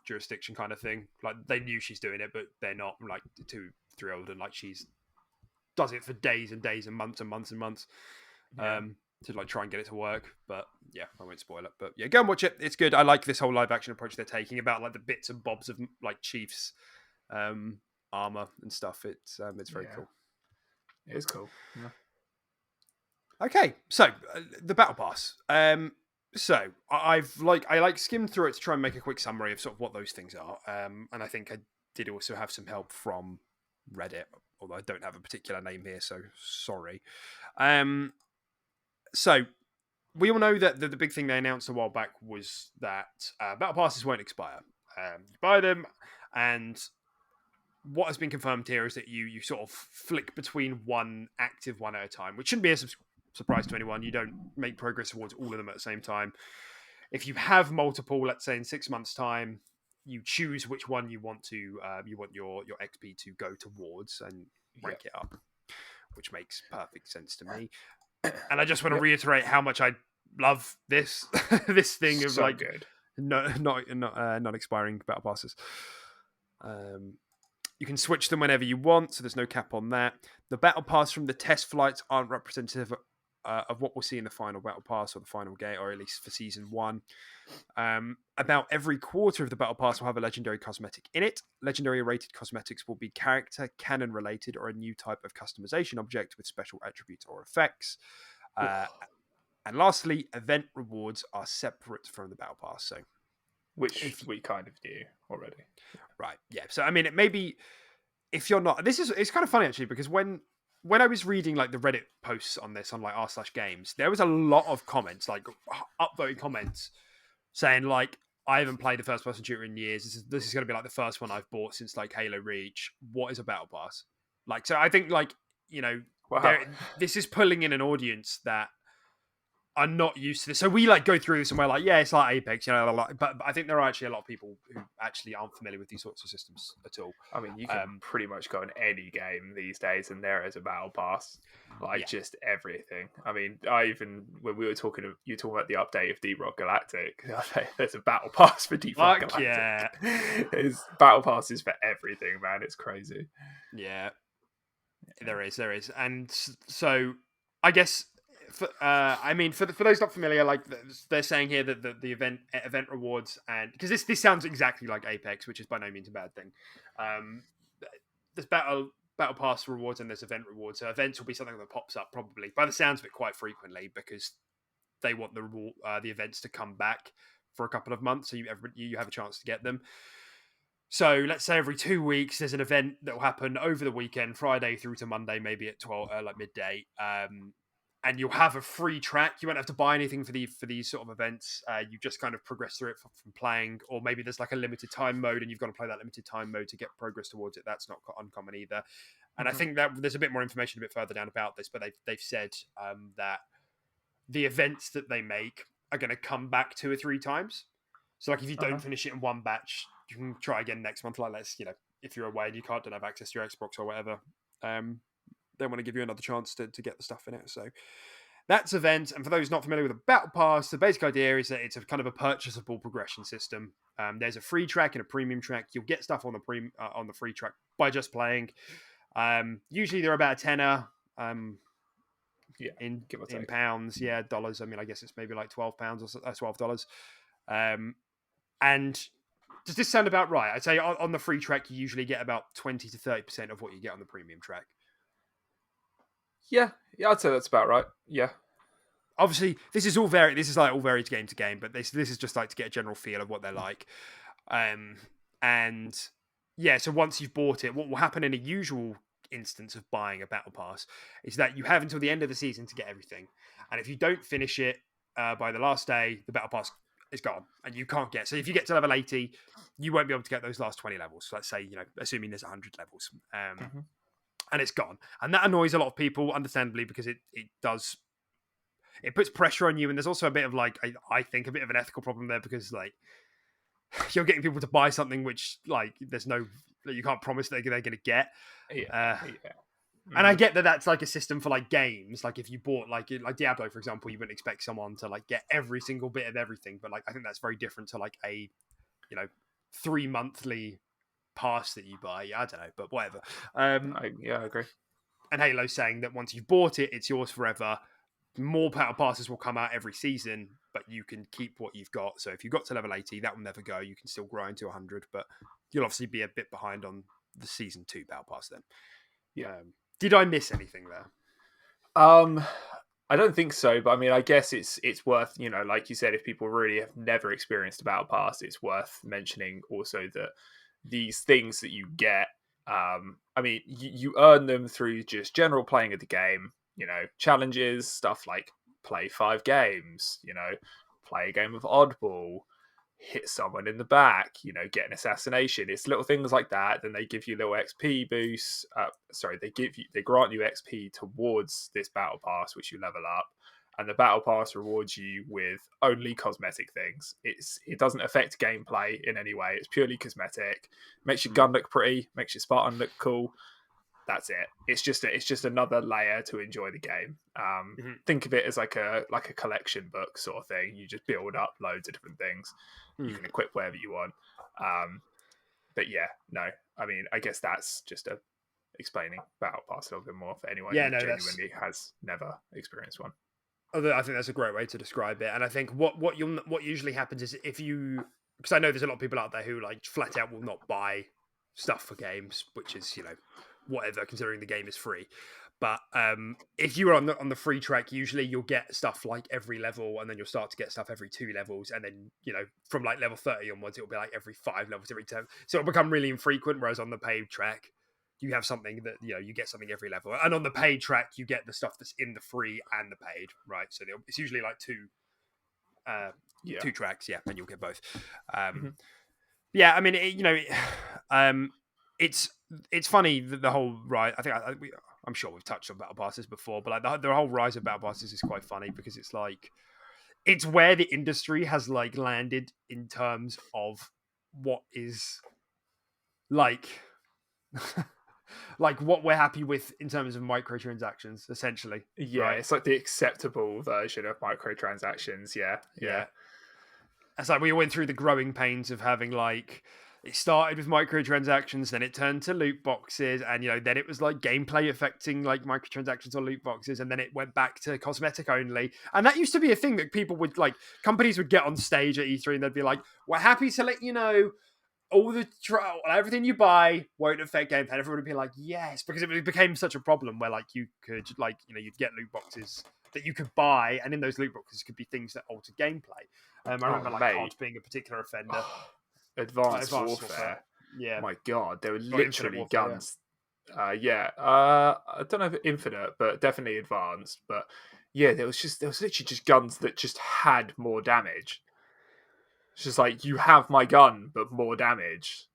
jurisdiction kind of thing. Like they knew she's doing it, but they're not like too thrilled, and like she's does it for days and days and months and months and months. Yeah. To like try and get it to work. But yeah, I won't spoil it. But yeah, go and watch it. It's good. I like this whole live action approach they're taking about like the bits and bobs of like Chief's armor and stuff. It's very cool. It is cool. Yeah. Okay, so the battle pass. So I skimmed through it to try and make a quick summary of sort of what those things are. And I think I did also have some help from Reddit, although I don't have a particular name here, so sorry. So we all know that the big thing they announced a while back was that battle passes won't expire. You buy them, and what has been confirmed here is that you sort of flick between one active one at a time, which shouldn't be a surprise to anyone. You don't make progress towards all of them at the same time. If you have multiple, let's say in 6 months' time, you choose which one you want your XP to go towards and rank it up, which makes perfect sense to me. And I just want to reiterate how much I love this this thing of So like good. not expiring battle passes. You can switch them whenever you want, so there's no cap on that. The battle pass from the test flights aren't representative of what we'll see in the final battle pass or the final gate, or at least for season 1. About every quarter of the battle pass will have a legendary cosmetic in it. Legendary rated cosmetics will be character, canon related, or a new type of customization object with special attributes or effects. And lastly, event rewards are separate from the battle pass. So, which we kind of knew already. Right. Yeah. So I mean, it may be if you're not. It's kind of funny actually, because when I was reading like the Reddit posts on this on like r/games, there was a lot of comments, like upvoted comments, saying like, I haven't played a first person shooter in years. This is going to be like the first one I've bought since like Halo Reach. What is a battle pass? Like, so I think like this is pulling in an audience that are not used to this. So we like go through this and we're like, yeah, it's like Apex, but I think there are actually a lot of people who actually aren't familiar with these sorts of systems at all. I mean, you can pretty much go in any game these days and there is a battle pass, just everything. I mean, when we were talking, you were talking about the update of Deep Rock Galactic. There's a battle pass for Deep Rock Galactic. Yeah, there's battle passes for everything, man. It's crazy. Yeah, there is, and so I guess. For those not familiar, like they're saying here that the event rewards, and because this sounds exactly like Apex, which is by no means a bad thing. There's battle pass rewards and there's event rewards. So events will be something that pops up probably by the sounds of it quite frequently, because they want the events to come back for a couple of months, so you have a chance to get them. So let's say every 2 weeks there's an event that will happen over the weekend, Friday through to Monday, maybe at 12 like midday. And you'll have a free track. You won't have to buy anything for these sort of events. You just kind of progress through it from playing, or maybe there's like a limited time mode and you've got to play that limited time mode to get progress towards it. That's not uncommon either. And I think that there's a bit more information a bit further down about this, but they've said that the events that they make are going to come back 2 or 3 times. So like if you don't finish it in one batch, you can try again next month. Like if you're away and you don't have access to your Xbox or whatever. They want to give you another chance to get the stuff in it. So that's events. And for those not familiar with the battle pass, the basic idea is that it's a kind of a purchasable progression system. There's a free track and a premium track. You'll get stuff on the free track by just playing. Usually they're about a tenner. In pounds, dollars. I mean, I guess it's maybe like £12 or $12. And does this sound about right? I'd say on the free track you usually get about 20 to 30% of what you get on the premium track. Yeah, I'd say that's about right. Yeah. Obviously, this is all varied. This is like all varied game to game, but this is just like to get a general feel of what they're like. And yeah, so once you've bought it, what will happen in a usual instance of buying a battle pass is that you have until the end of the season to get everything, and if you don't finish it by the last day, the battle pass is gone and you can't get. So if you get to level 80, you won't be able to get those last 20 levels. So let's say, assuming there's 100 levels, and it's gone, and that annoys a lot of people, understandably, because it puts pressure on you, and there's also a bit of like I think a bit of an ethical problem there, because like you're getting people to buy something which like there's no, you can't promise they're going to get. And I get that that's like a system for like games. Like if you bought like Diablo, for example, you wouldn't expect someone to like get every single bit of everything. But like I think that's very different to like a 3 monthly pass that you buy. I don't know, but whatever. I agree. And Halo's saying that once you've bought it, it's yours forever. More battle passes will come out every season, but you can keep what you've got. So if you got to level 80, that will never go. You can still grind to 100, but you'll obviously be a bit behind on the season 2 battle pass then. Yeah. Did I miss anything there? I don't think so, but I mean, I guess it's worth, like you said, if people really have never experienced a battle pass, it's worth mentioning also that these things that you get, I mean, you earn them through just general playing of the game, challenges, stuff like play 5 games, play a game of oddball, hit someone in the back, get an assassination. It's little things like that. Then they give you little XP boosts. They grant you XP towards this battle pass, which you level up. And the battle pass rewards you with only cosmetic things. It doesn't affect gameplay in any way. It's purely cosmetic. Makes your gun look pretty. Makes your Spartan look cool. That's it. It's just another layer to enjoy the game. Think of it as like a collection book sort of thing. You just build up loads of different things. You can equip wherever you want. But yeah, no. I mean, I guess that's just explaining Battle Pass a little bit more for anyone who genuinely has never experienced one. I think that's a great way to describe it. And I think what usually happens is because I know there's a lot of people out there who like flat out will not buy stuff for games, which is whatever, considering the game is free. But if you are on the free track, usually you'll get stuff like every level, and then you'll start to get stuff every 2 levels, and then from like level 30 onwards, it'll be like every 5 levels, every 10. So it'll become really infrequent. Whereas on the paid track, you have something that you get something every level, and on the paid track, you get the stuff that's in the free and the paid, right? So it's usually like 2 tracks, and you'll get both. Yeah, I mean, it's funny that the whole rise. I think I'm sure we've touched on battle passes before, but like the whole rise of battle passes is quite funny, because it's like it's where the industry has like landed in terms of what is like like what we're happy with in terms of microtransactions, essentially. Yeah, right? It's like the acceptable version of microtransactions. Yeah. It's like we went through the growing pains of having like. It started with microtransactions, then it turned to loot boxes, and then it was like gameplay affecting like microtransactions or loot boxes, and then it went back to cosmetic only. And that used to be a thing that people would like, companies would get on stage at E3 and they'd be like, "We're happy to let you know all everything you buy won't affect gameplay." And everyone would be like, "Yes," because it became such a problem where like you could like you'd get loot boxes that you could buy, and in those loot boxes could be things that altered gameplay. I remember COD being a particular offender. Advanced Warfare. Yeah. My God, there were literally guns. I don't know if Infinite, but definitely Advanced. But yeah, there was literally just guns that just had more damage. It's just like, you have my gun, but more damage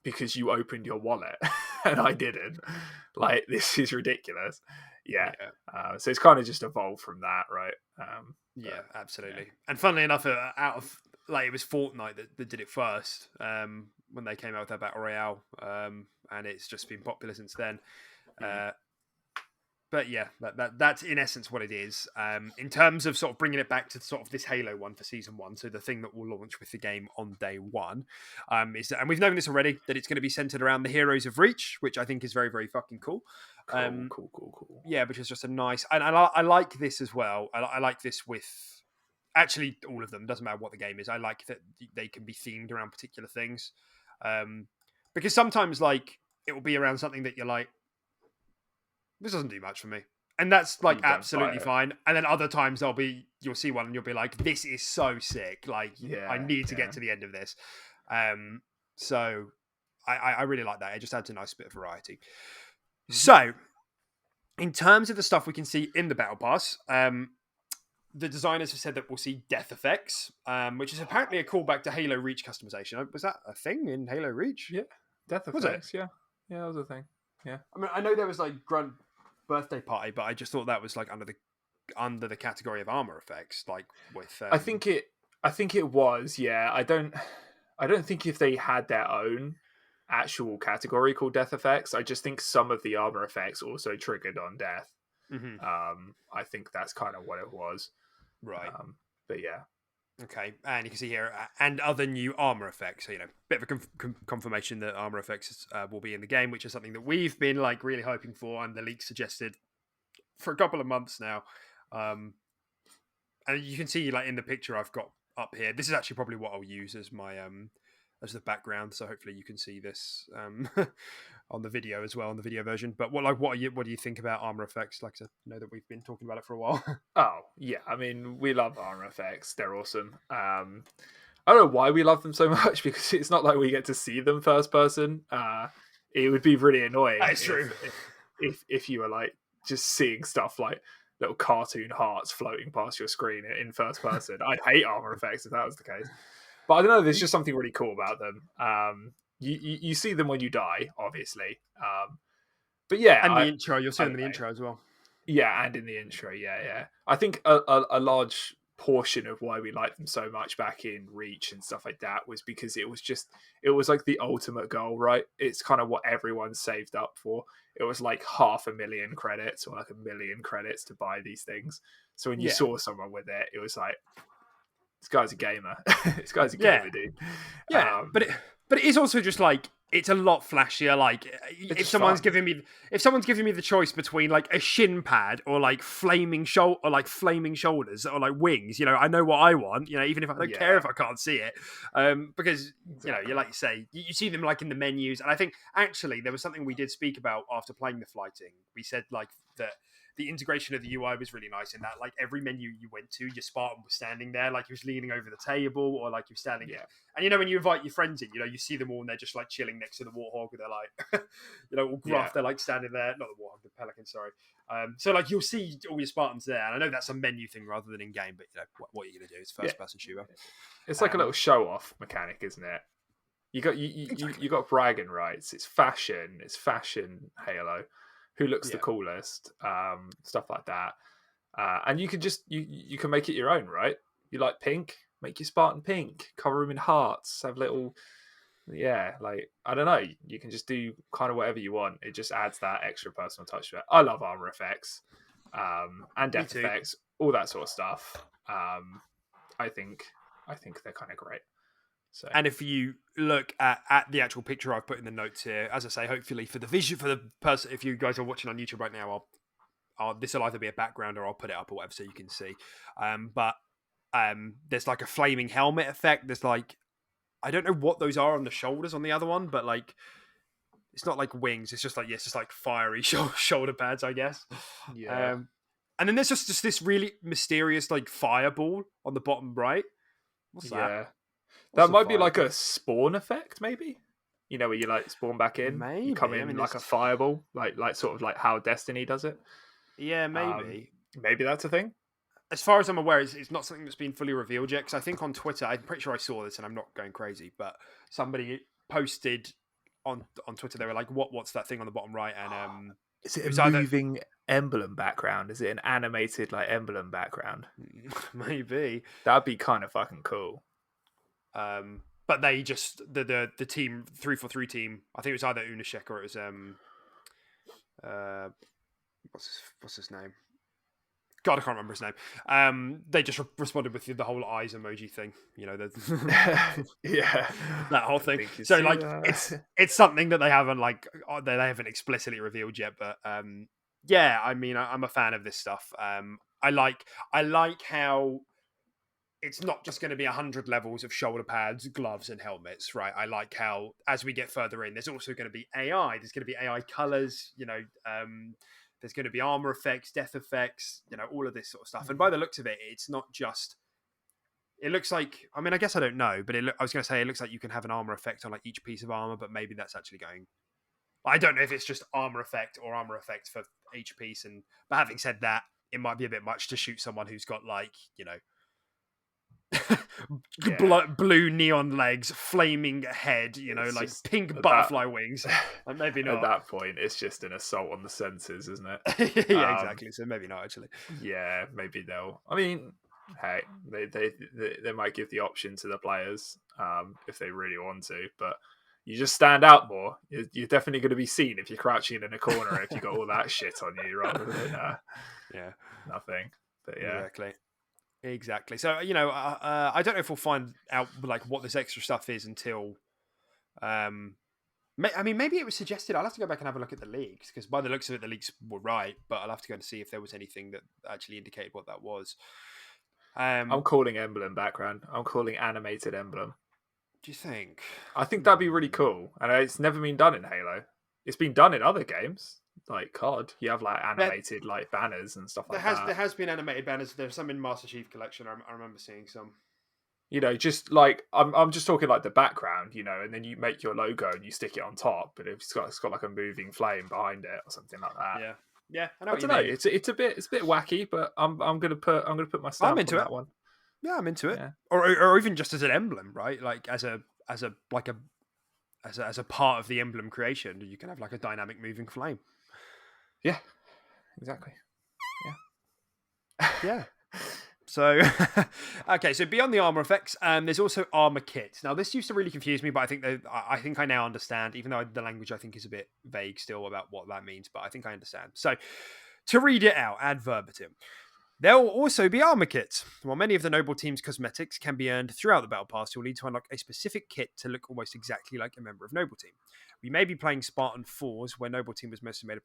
because you opened your wallet and I didn't. Like, this is ridiculous. Yeah. So it's kind of just evolved from that, right? Absolutely. Yeah. And funnily enough, out of like, it was Fortnite that did it first when they came out with their Battle Royale, and it's just been popular since then. But yeah, that's in essence what it is. In terms of sort of bringing it back to sort of this Halo one for Season 1, so the thing that will launch with the game on day 1, is that, and we've known this already, that it's going to be centered around the Heroes of Reach, which I think is very, very fucking cool. Cool. Yeah, which is just a nice... And I like this as well. I like this with... Actually, all of them. Doesn't matter what the game is. I like that they can be themed around particular things. Because sometimes, like, it will be around something that you're like, this doesn't do much for me. And that's, like, absolutely fine. And then other times you'll see one and you'll be like, this is so sick. Like, I need to get to the end of this. So I really like that. It just adds a nice bit of variety. So, in terms of the stuff we can see in the battle pass, the designers have said that we'll see death effects, which is apparently a callback to Halo Reach customization. Was that a thing in Halo Reach? Yeah, death Was it? effects. Yeah, that was a thing. Yeah, I mean, I know there was like Grunt birthday party, but I just thought that was like under the category of armor effects, like with. I think it was. Yeah, I don't think if they had their own actual category called death effects. I just think some of the armor effects also triggered on death. Mhm. I think that's kind of what it was. Right. But yeah. Okay, and you can see here, and other new armor effects. So, bit of a confirmation that armor effects will be in the game, which is something that we've been like really hoping for, and the leak suggested for a couple of months now. And you can see like in the picture I've got up here. This is actually probably what I'll use as my as the background. So hopefully you can see this on the video as well, on the video version. But what do you think about armor effects? Like I know that we've been talking about it for a while. Oh yeah, I mean we love armor effects. They're awesome. I don't know why we love them so much because it's not like we get to see them first person. It would be really annoying. That's true. If you were like just seeing stuff like little cartoon hearts floating past your screen in first person. I'd hate armor effects if that was the case. But I don't know. There's just something really cool about them. You see them when you die, obviously. But yeah, and the intro, you'll see them in the intro as well. Yeah, and in the intro, yeah. I think a large portion of why we liked them so much back in Reach and stuff like that was because it was like the ultimate goal, right? It's kind of what everyone saved up for. It was like 500,000 credits or like 1,000,000 credits to buy these things. So when you saw someone with it, it was like, this guy's a gamer. This guy's a gamer, dude. Yeah, but it is also just like it's a lot flashier. Like if someone's giving me the choice between like a shin pad or like flaming shoulders or like wings, I know what I want. Even if I don't care if I can't see it, because you like you say, you see them like in the menus, and I think actually there was something we did speak about after playing the flighting. We said like that. The integration of the UI was really nice in that, like every menu you went to, your Spartan was standing there, like he was leaning over the table, or like he was standing. Yeah. And when you invite your friends in, you see them all, and they're just like chilling next to the warthog, and they're like, all gruff. They're like standing there, not the warthog, the pelican. Sorry. So like you'll see all your Spartans there, and I know that's a menu thing rather than in game, but what are you gonna do? It's first person shooter. It's like a little show off mechanic, isn't it? You got bragging rights. It's fashion Halo. Who looks the coolest, stuff like that, and you can just you can make it your own, right? You like pink, make your Spartan pink, cover them in hearts, have little, like I don't know, you can just do kind of whatever you want. It just adds that extra personal touch to it. I love armor effects, and death effects, all that sort of stuff. I think they're kind of great. So. And if you look at the actual picture I've put in the notes here, as I say, hopefully for the person, if you guys are watching on YouTube right now, this will either be a background or I'll put it up or whatever so you can see. But there's like a flaming helmet effect. There's like, I don't know what those are on the shoulders on the other one, but like, it's not like wings. It's just like, it's just like fiery shoulder pads, I guess. Yeah. And then there's just this really mysterious like fireball on the bottom right. What's that? That might be like a spawn effect, maybe. Where you like spawn back in, maybe. You come in like a fireball, like sort of like how Destiny does it. Yeah, maybe. Maybe that's a thing. As far as I'm aware, it's not something that's been fully revealed yet. Because I think on Twitter, I'm pretty sure I saw this, and I'm not going crazy, but somebody posted on Twitter. They were like, "What's that thing on the bottom right?" And is it a moving emblem background? Is it an animated like emblem background? Maybe That'd be kind of fucking cool. But they just the team 343 team. I think it was either Unashek or it was what's his name? God, I can't remember his name. They just responded with the whole eyes emoji thing. That whole thing. So like it's something that they haven't explicitly revealed yet. But I mean, I'm a fan of this stuff. I like how it's not just going to be 100 levels of shoulder pads, gloves, and helmets, right? I like how, as we get further in, there's also going to be AI. There's going to be AI colors, there's going to be armor effects, death effects, all of this sort of stuff. And by the looks of it, it's not just... It looks like... I mean, I guess I don't know, but I was going to say it looks like you can have an armor effect on like each piece of armor, but maybe that's actually going I don't know if it's just armor effect or armor effect for each piece. But having said that, it might be a bit much to shoot someone who's got like, Yeah, blue neon legs, flaming head, it's like just pink that butterfly wings. Like maybe at not. that point, it's just an assault on the senses, isn't it? Yeah, exactly. So maybe not actually. Yeah, maybe they'll. I mean, hey, they might give the option to the players if they really want to, but you just stand out more. You're definitely going to be seen if you're crouching in a corner if you got all that shit on you rather than Yeah, nothing. But yeah, exactly. So I don't know if we'll find out like what this extra stuff is until. I mean, maybe it was suggested. I'll have to go back and have a look at the leaks because by the looks of it, the leaks were right. But I'll have to go and see if there was anything that actually indicated what that was. I'm calling emblem background. I'm calling animated emblem. Do you think? I think that'd be really cool, and it's never been done in Halo. It's been done in other games, like COD. You have like animated like banners and stuff like that. There has been animated banners. There's some in Master Chief Collection. I remember seeing some. Just like I'm just talking like the background, and then you make your logo and you stick it on top, but it's got like a moving flame behind it or something like that. Yeah. I I don't know. It's a bit wacky, but I'm gonna put my stamp on that one. Yeah, I'm into it. Yeah. Or even just as an emblem, right? Like as a part of the emblem creation, you can have like a dynamic moving flame. Yeah, exactly. Yeah. So, okay. So beyond the armor effects, there's also armor kits. Now, this used to really confuse me, but I think I now understand. Even though the language I think is a bit vague still about what that means, but I think I understand. So, to read it out ad verbatim. There will also be armor kits. While many of the Noble Team's cosmetics can be earned throughout the Battle Pass, you'll need to unlock a specific kit to look almost exactly like a member of Noble Team. We may be playing Spartan 4s, where Noble Team was mostly made up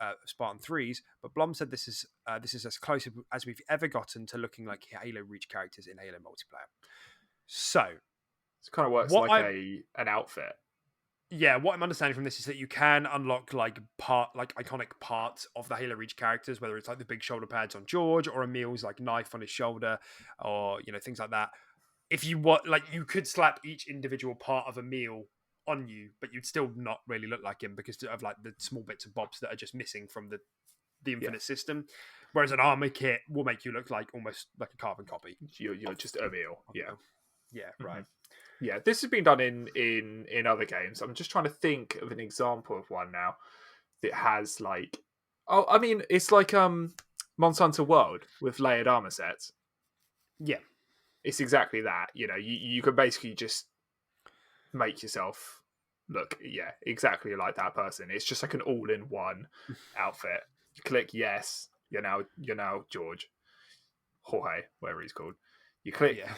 of Spartan 3s, but Blom said this is as close as we've ever gotten to looking like Halo Reach characters in Halo multiplayer. So, it kind of works like an outfit. Yeah, what I'm understanding from this is that you can unlock like iconic parts of the Halo Reach characters, whether it's like the big shoulder pads on George or Emil's like knife on his shoulder, or things like that. If you want, like, you could slap each individual part of Emil on you, but you'd still not really look like him because of like the small bits and bobs that are just missing from the Infinite system. Whereas an armor kit will make you look like almost like a carbon copy. You're just Emil. Yeah, right. Yeah, this has been done in other games. I'm just trying to think of an example of one now that has like, I mean, it's like Monsanto World with layered armor sets. Yeah, it's exactly that. You can basically just make yourself look, exactly like that person. It's just like an all-in-one outfit. You click yes, you're now George, Jorge, whatever he's called. You click. Yeah.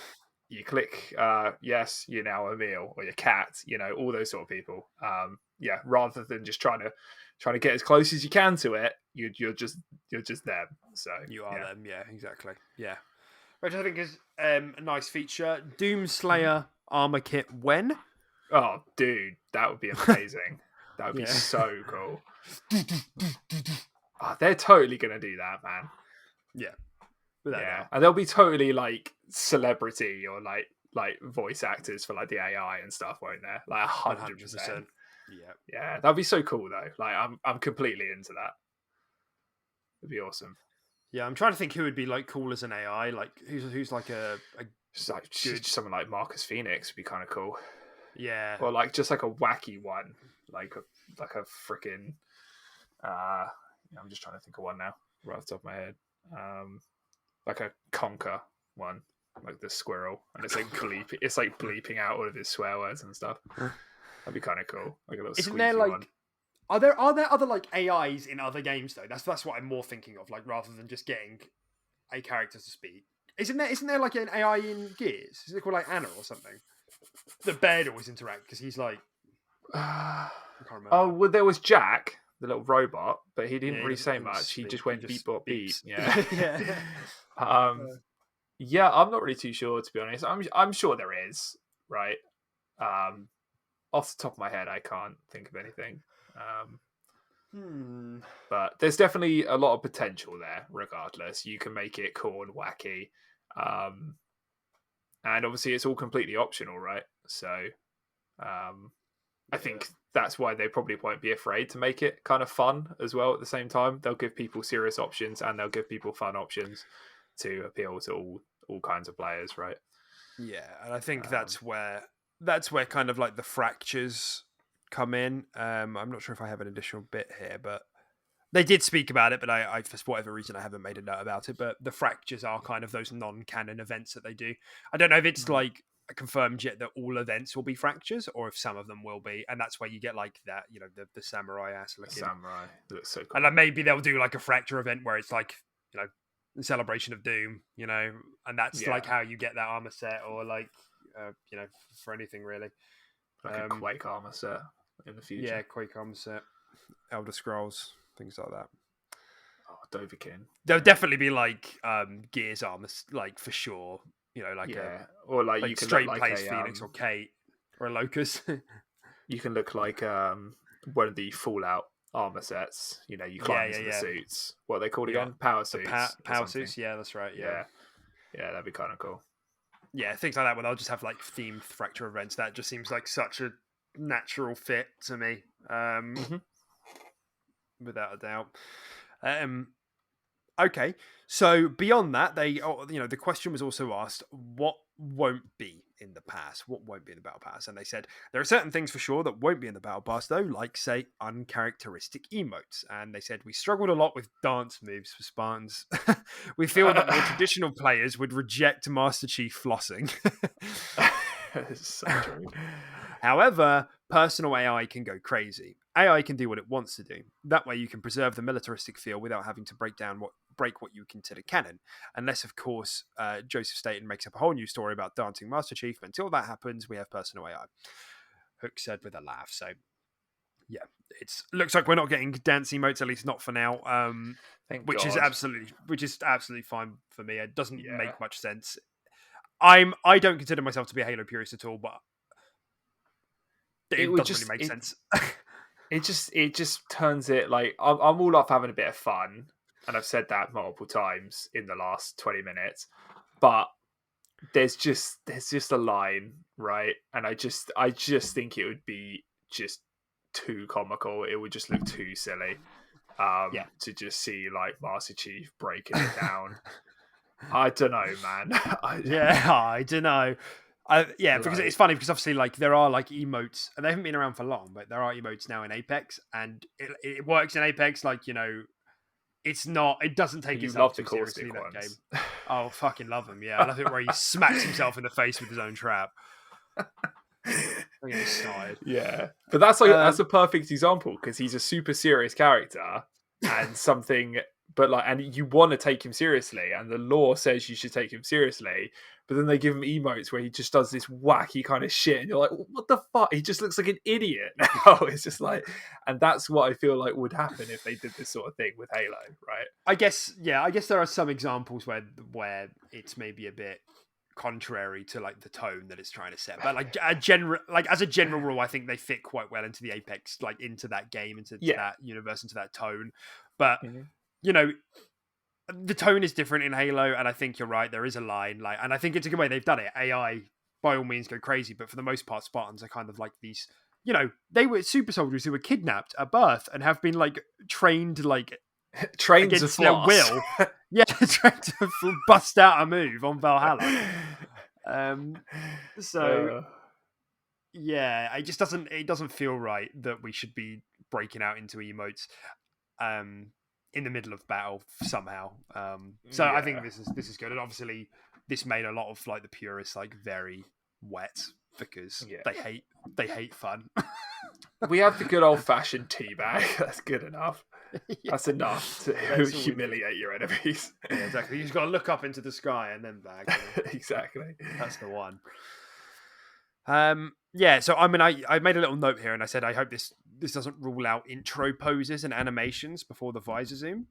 You click yes, you're now Emil, or your cat, all those sort of people. Rather than just trying to get as close as you can to it, you're just them. So you are them, yeah, exactly. Yeah. Which I think is a nice feature. Doomslayer armor kit when? Oh, dude, that would be amazing. That would be so cool. They're totally gonna do that, man. Yeah. And they'll be totally like celebrity or like voice actors for like the AI and stuff, won't there? Like 100%. Yeah, that'd be so cool though. Like I'm completely into that. It'd be awesome. Yeah, I'm trying to think who would be like cool as an AI. Like who's like just someone like Marcus Phoenix would be kind of cool. Yeah, or like just like a wacky one, like a freaking. I'm just trying to think of one now, right off the top of my head. Like a conker one, like the squirrel, and it's like bleeping out all of his swear words and stuff. That'd be kind of cool. Like a little. Isn't there like? One. Are there other like AIs in other games though? That's what I'm more thinking of. Like rather than just getting a character to speak, isn't there like an AI in Gears? Is it called like Anna or something? The bear always interact because he's like. I can't remember. Oh well, there was Jack, the little robot, but he didn't really say much. He just went beep bop beep. Yeah. Yeah, I'm not really too sure to be honest. I'm sure there is, right? Off the top of my head, I can't think of anything. But there's definitely a lot of potential there. Regardless, you can make it cool and wacky, and obviously it's all completely optional, right? So, I think that's why they probably won't be afraid to make it kind of fun as well. At the same time, they'll give people serious options and they'll give people fun options to appeal to all kinds of players, right? Yeah, and I think that's where kind of like the fractures come in. I'm not sure if I have an additional bit here, but they did speak about it, but I for whatever reason I haven't made a note about it. But the fractures are kind of those non-canon events that they do. I don't know if it's like confirmed yet that all events will be fractures, or if some of them will be, and that's where you get like that, the samurai ass looking Samurai looks so cool. And then maybe they'll do like a fracture event where it's like the celebration of Doom, and that's like how you get that armor set, or like for anything really, like a Quake armor set in the future. Yeah, Quake armor set, Elder Scrolls, things like that. Oh, Dovahkiin. There'll definitely be like Gears armor, like for sure. Or like you can straight look like plays Phoenix or Kate or a Locust. You can look like one of the Fallout armor sets. You climb into the suits. What are they called again? Power suits. Power suits. Yeah, that's right. Yeah, that'd be kind of cool. Yeah, things like that where they'll just have like themed fracture events. That just seems like such a natural fit to me, without a doubt. Okay, so beyond that, the question was also asked, what won't be in the pass? What won't be in the battle pass? And they said there are certain things for sure that won't be in the battle pass, though, like say uncharacteristic emotes. And they said we struggled a lot with dance moves for Spartans. We feel that more traditional players would reject Master Chief flossing. So true. However, personal AI can go crazy. AI can do what it wants to do. That way you can preserve the militaristic feel without having to break what you consider canon. Unless, of course, Joseph Staten makes up a whole new story about dancing Master Chief. But until that happens, we have personal AI. Hook said with a laugh. So, yeah, it looks like we're not getting dance emotes, at least not for now. Which is absolutely fine for me. It doesn't make much sense. I don't consider myself to be a Halo purist at all, but it doesn't really make sense. It just turns it like I'm all up having a bit of fun, and I've said that multiple times in the last 20 minutes. But there's just a line, right? And I just think it would be just too comical. It would just look too silly. To just see like Master Chief breaking it down. I don't know, man. I don't know. Because it's funny because obviously like there are like emotes and they haven't been around for long, but there are emotes now in Apex and it works in Apex. Like, it doesn't take itself too seriously, that game. Oh, fucking love him. Yeah. I love it where he smacks himself in the face with his own trap. Yeah. But that's a perfect example because he's a super serious character and something, and you want to take him seriously and the law says you should take him seriously, but then they give him emotes where he just does this wacky kind of shit and you're like, what the fuck? He just looks like an idiot now. It's just like, and that's what I feel like would happen if they did this sort of thing with Halo, right? I guess there are some examples where it's maybe a bit contrary to like the tone that it's trying to set, but as a general rule, I think they fit quite well into the Apex, like into that game, into that universe, into that tone. But the tone is different in Halo, and I think you're right. There is a line, and I think it's a good way they've done it. AI, by all means, go crazy, but for the most part, Spartans are kind of like these. They were super soldiers who were kidnapped at birth and have been like trained trained against their will. Yeah, trained to bust out a move on Valhalla. It just doesn't feel right that we should be breaking out into emotes in the middle of battle somehow. I think this is good, and obviously this made a lot of like the purists like very wet because they hate fun. We have the good old fashioned teabag. That's good enough. That's enough to humiliate your enemies. Yeah, exactly. You just got to look up into the sky and then bag. Exactly. That's the one. So I mean, I made a little note here and I said I hope this doesn't rule out intro poses and animations before the visor zoom.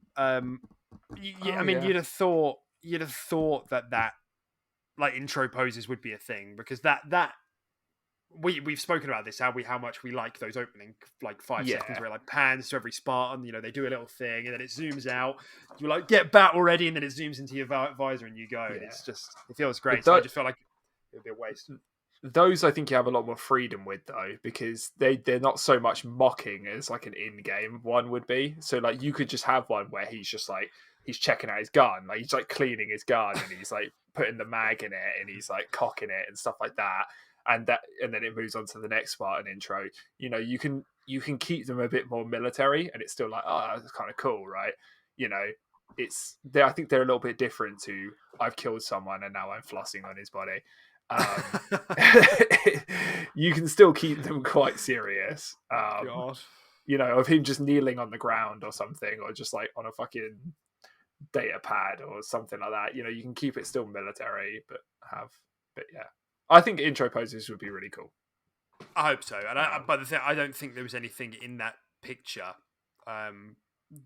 You'd have thought that like intro poses would be a thing because that we've spoken about this, how much we like those opening like 5 seconds where it like pans to every Spartan, they do a little thing and then it zooms out. You're like, get battle ready, and then it zooms into your visor and you go. And it feels great. So I just feel like it would be a waste. those I think you have a lot more freedom with though, because they're not so much mocking as like an in-game one would be. So like you could just have one where he's just like he's checking out his gun, like he's like cleaning his gun and he's like putting the mag in it and he's like cocking it and stuff like that. And then it moves on to the next part and intro. You know, you can keep them a bit more military and it's still like, oh, that's kind of cool, right? You know, I think they're a little bit different to I've killed someone and now I'm flossing on his body. You can still keep them quite serious. God. You know, of him just kneeling on the ground or something, or just like on a fucking data pad or something like that. You know, you can keep it still military, but yeah. I think intro poses would be really cool. I hope so. And but the thing, I don't think there was anything in that picture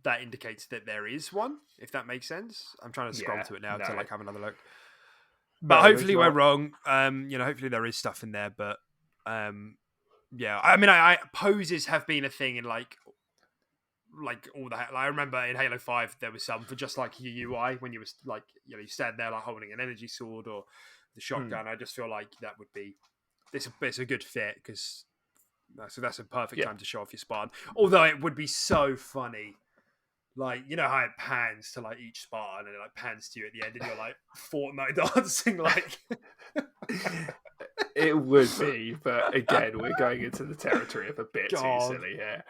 that indicates that there is one, if that makes sense. I'm trying to scroll to it now to like have another look. But hopefully we're wrong. You know, hopefully there is stuff in there. But yeah, I mean, I poses have been a thing in like all the. Like, I remember in Halo 5 there was some for just like your UI when you was like, you know, you stand there like holding an energy sword or the shotgun. I just feel like that would be it's a good fit because that's a perfect time to show off your Spartan. Although it would be so funny. Like, you know how it pans to like each Spartan and it like pans to you at the end and you're like Fortnite dancing like it would be, but again we're going into the territory of a bit too silly here.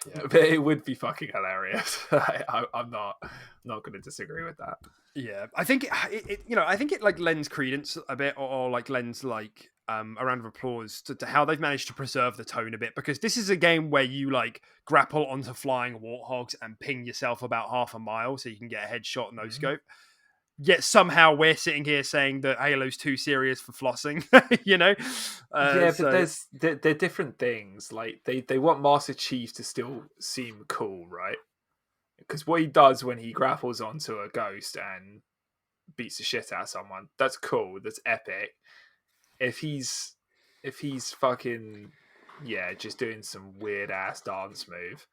Yeah, but it would be fucking hilarious. I'm not going to disagree with that. Yeah, I think it you know, I think it like lends credence a bit or like lends like a round of applause to how they've managed to preserve the tone a bit, because this is a game where you like grapple onto flying warthogs and ping yourself about half a mile so you can get a headshot no scope. Yet somehow we're sitting here saying that Halo's too serious for flossing, you know? But they're different things. Like they want Master Chief to still seem cool, right? Because what he does when he grapples onto a ghost and beats the shit out of someone, that's cool. That's epic. If he's fucking just doing some weird ass dance move,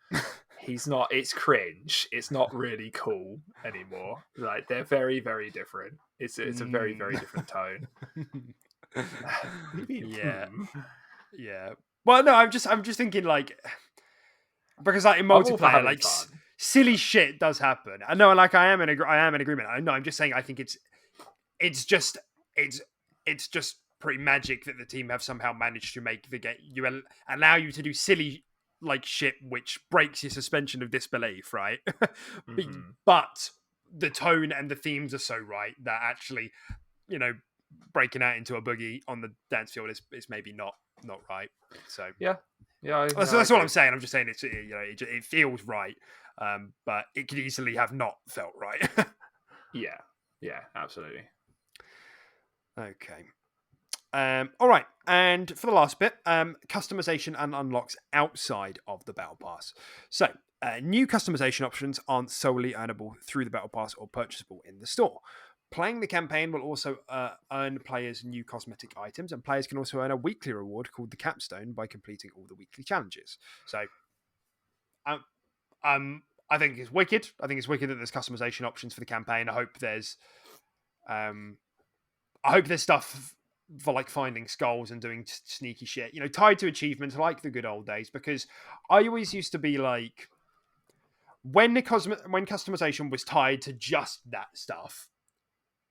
he's not. It's cringe. It's not really cool anymore. Like they're very, very different. It's a very, very different tone. What do you mean? Yeah. Well, no, I'm just thinking like because like in multiplayer, like silly shit does happen. I know, like I am in agreement. I know. I'm just saying. I think it's just pretty magic that the team have somehow managed to make the game allow you to do silly like shit which breaks your suspension of disbelief, right? But the tone and the themes are so right that actually, you know, breaking out into a boogie on the dance field is maybe not right. So that's what I'm saying. I'm just saying it's, you know, it feels right, but it could easily have not felt right. yeah, absolutely. Okay. All right, and for the last bit, customization and unlocks outside of the Battle Pass. So, new customization options aren't solely earnable through the Battle Pass or purchasable in the store. Playing the campaign will also earn players new cosmetic items, and players can also earn a weekly reward called the Capstone by completing all the weekly challenges. So, I think it's wicked. I think it's wicked that there's customization options for the campaign. I hope there's stuff for like finding skulls and doing sneaky shit, you know, tied to achievements like the good old days. Because I always used to be like, when customization was tied to just that stuff,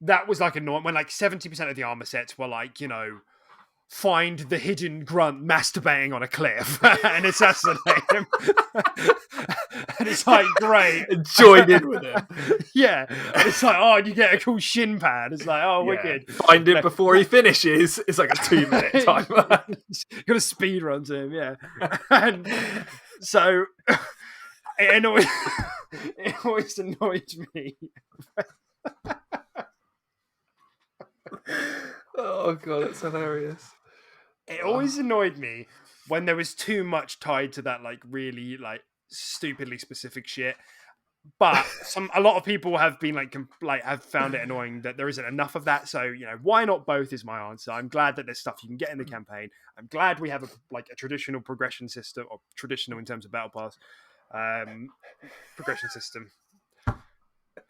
that was like annoying. When like 70% of the armor sets were like, you know, find the hidden grunt masturbating on a cliff and assassinate him. And it's like, great. And join in with him. Yeah. And it's like, oh, you get a cool shin pad. It's like, oh, wicked. Find him before he finishes. It's like a 2-minute timer. Got a speed run to him, yeah. And so it always annoyed me. Oh god, that's hilarious. It always annoyed me when there was too much tied to that, like really like stupidly specific shit. But a lot of people have been have found it annoying that there isn't enough of that. So, you know, why not both is my answer. I'm glad that there's stuff you can get in the campaign. I'm glad we have a traditional progression system, or traditional in terms of Battle Pass progression system.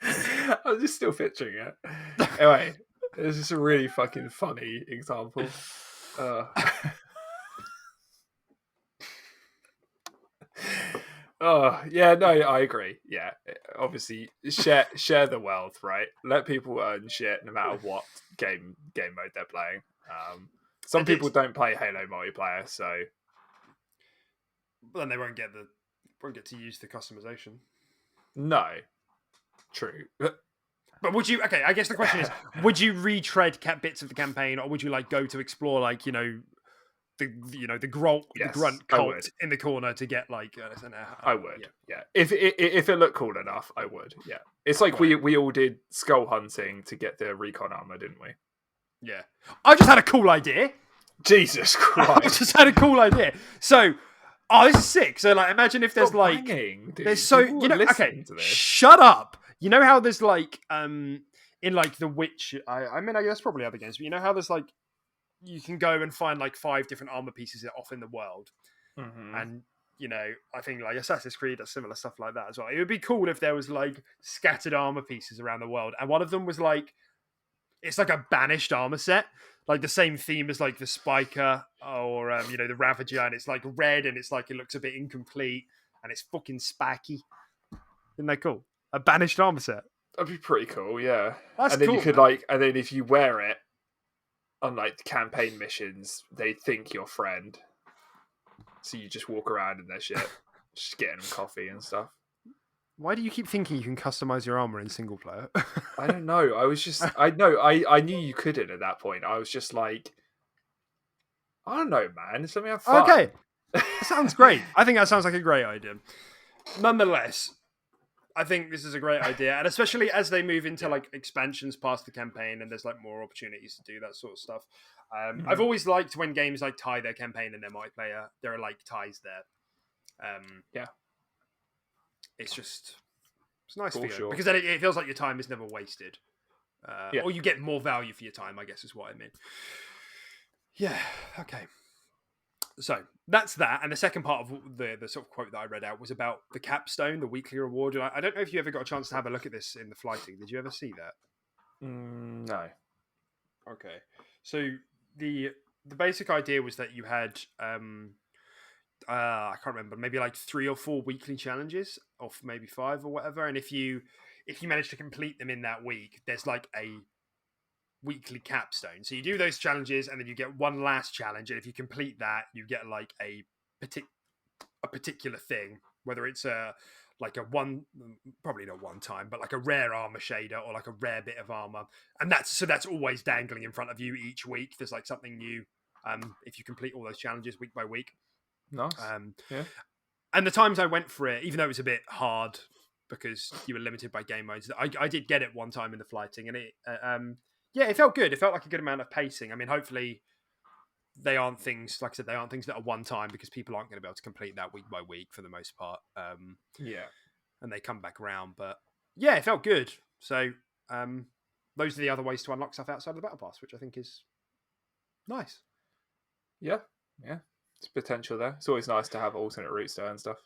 I'm just still picturing it. Anyway, this is a really fucking funny example. Uh, oh yeah, no, I agree. Yeah, obviously share the wealth, right? Let people earn shit no matter what game mode they're playing. Some And people don't play Halo multiplayer, so then they won't get to use the customization. no, true. But would you? Okay, I guess the question is: would you retread bits of the campaign, or would you like go to explore, like, the grunt Yes, I cult would. in the corner to get like? I would. Yeah. If it looked cool enough, I would. Yeah. It's like Right. we all did skull hunting to get the recon armor, didn't we? Yeah. I just had a cool idea. Jesus I Christ! just had a cool idea. So, this is sick. So, like, imagine if there's Stop like, banging, dude. there's so People are okay, listening to this. shut up. You know how there's like, in like The Witch. I mean, I guess probably other games, but you know how there's like, you can go and find like 5 different armor pieces off in the world, Mhm. and I think like Assassin's Creed does similar stuff like that as well. It would be cool if there was like scattered armor pieces around the world, and one of them was like, it's like a banished armor set, like the same theme as like the Spiker or the Ravager, and it's like red, and it's like it looks a bit incomplete, and it's fucking spiky. Isn't that cool? A banished armor set. That'd be pretty cool, yeah. That's And then cool, you could man. and then if you wear it on like the campaign missions, they think you're friend. So you just walk around in their shit, just getting them coffee and stuff. Why do you keep thinking you can customize your armor in single player? I don't know. I was just I knew you couldn't at that point. I was just like, I don't know, man. Just let me have fun. Okay, sounds great. I think that sounds like a great idea. Nonetheless, I think this is a great idea, and especially as they move into like expansions past the campaign, and there's like more opportunities to do that sort of stuff. I've always liked when games like tie their campaign and their multiplayer. There are like ties there. Yeah. It's nice For for you sure. because then it feels like your time is never wasted, Yeah. or you get more value for your time, I guess is what I mean. Yeah. Okay. So that's that. And the second part of the sort of quote that I read out was about the capstone, the weekly reward. And I don't know if you ever got a chance to have a look at this in the flighting. Did you ever see that? No. Okay. So the basic idea was that you had I can't remember, maybe like 3 or 4 weekly challenges, or maybe 5 or whatever. And if you manage to complete them in that week, there's like a weekly capstone. So you do those challenges, and then you get one last challenge, and if you complete that, you get like a particular thing, whether it's probably not one time, but like a rare armor shader or like a rare bit of armor, and that's always dangling in front of you each week. There's like something new if you complete all those challenges week by week. Nice. Yeah. And the times I went for it, even though it was a bit hard because you were limited by game modes, I did get it one time in the flighting, and it felt good. It felt like a good amount of pacing. I mean, hopefully they aren't things, like I said, they aren't things that are one time, because people aren't going to be able to complete that week by week for the most part. Yeah. And they come back around, but yeah, it felt good. So those are the other ways to unlock stuff outside of the battle pass, which I think is nice. Yeah. Yeah. It's potential there. It's always nice to have alternate routes there and stuff.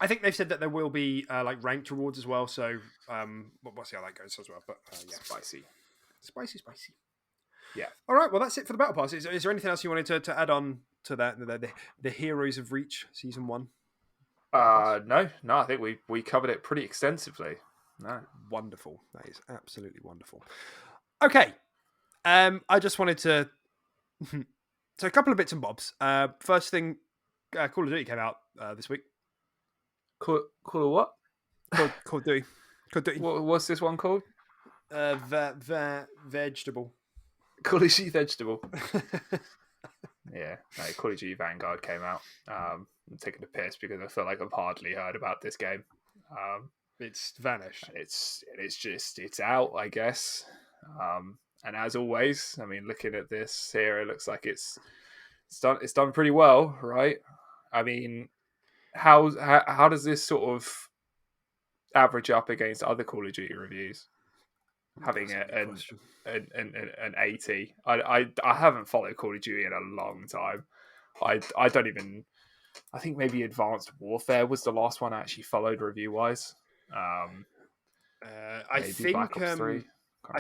I think they've said that there will be like ranked rewards as well. So we'll see how that goes as well. But yeah, spicy. Yeah. All right. Well, that's it for the battle pass. Is there anything else you wanted to add on to that? The Heroes of Reach Season 1. No. I think we covered it pretty extensively. No. Wonderful. That is absolutely wonderful. Okay. I just wanted to. So a couple of bits and bobs. First thing, Call of Duty came out this week. Call what? Call of Duty. Call of Duty. What's this one called? Vegetable. Call of Duty Vegetable. Yeah, no, Call of Duty Vanguard came out. I'm taking a piss because I feel like I've hardly heard about this game. It's vanished. It's out, I guess. And as always, I mean, looking at this here, it looks like it's done pretty well, right? I mean, how does this sort of average up against other Call of Duty reviews? Having an 80. I haven't followed Call of Duty in a long time. I don't even. I think maybe Advanced Warfare was the last one I actually followed review wise. I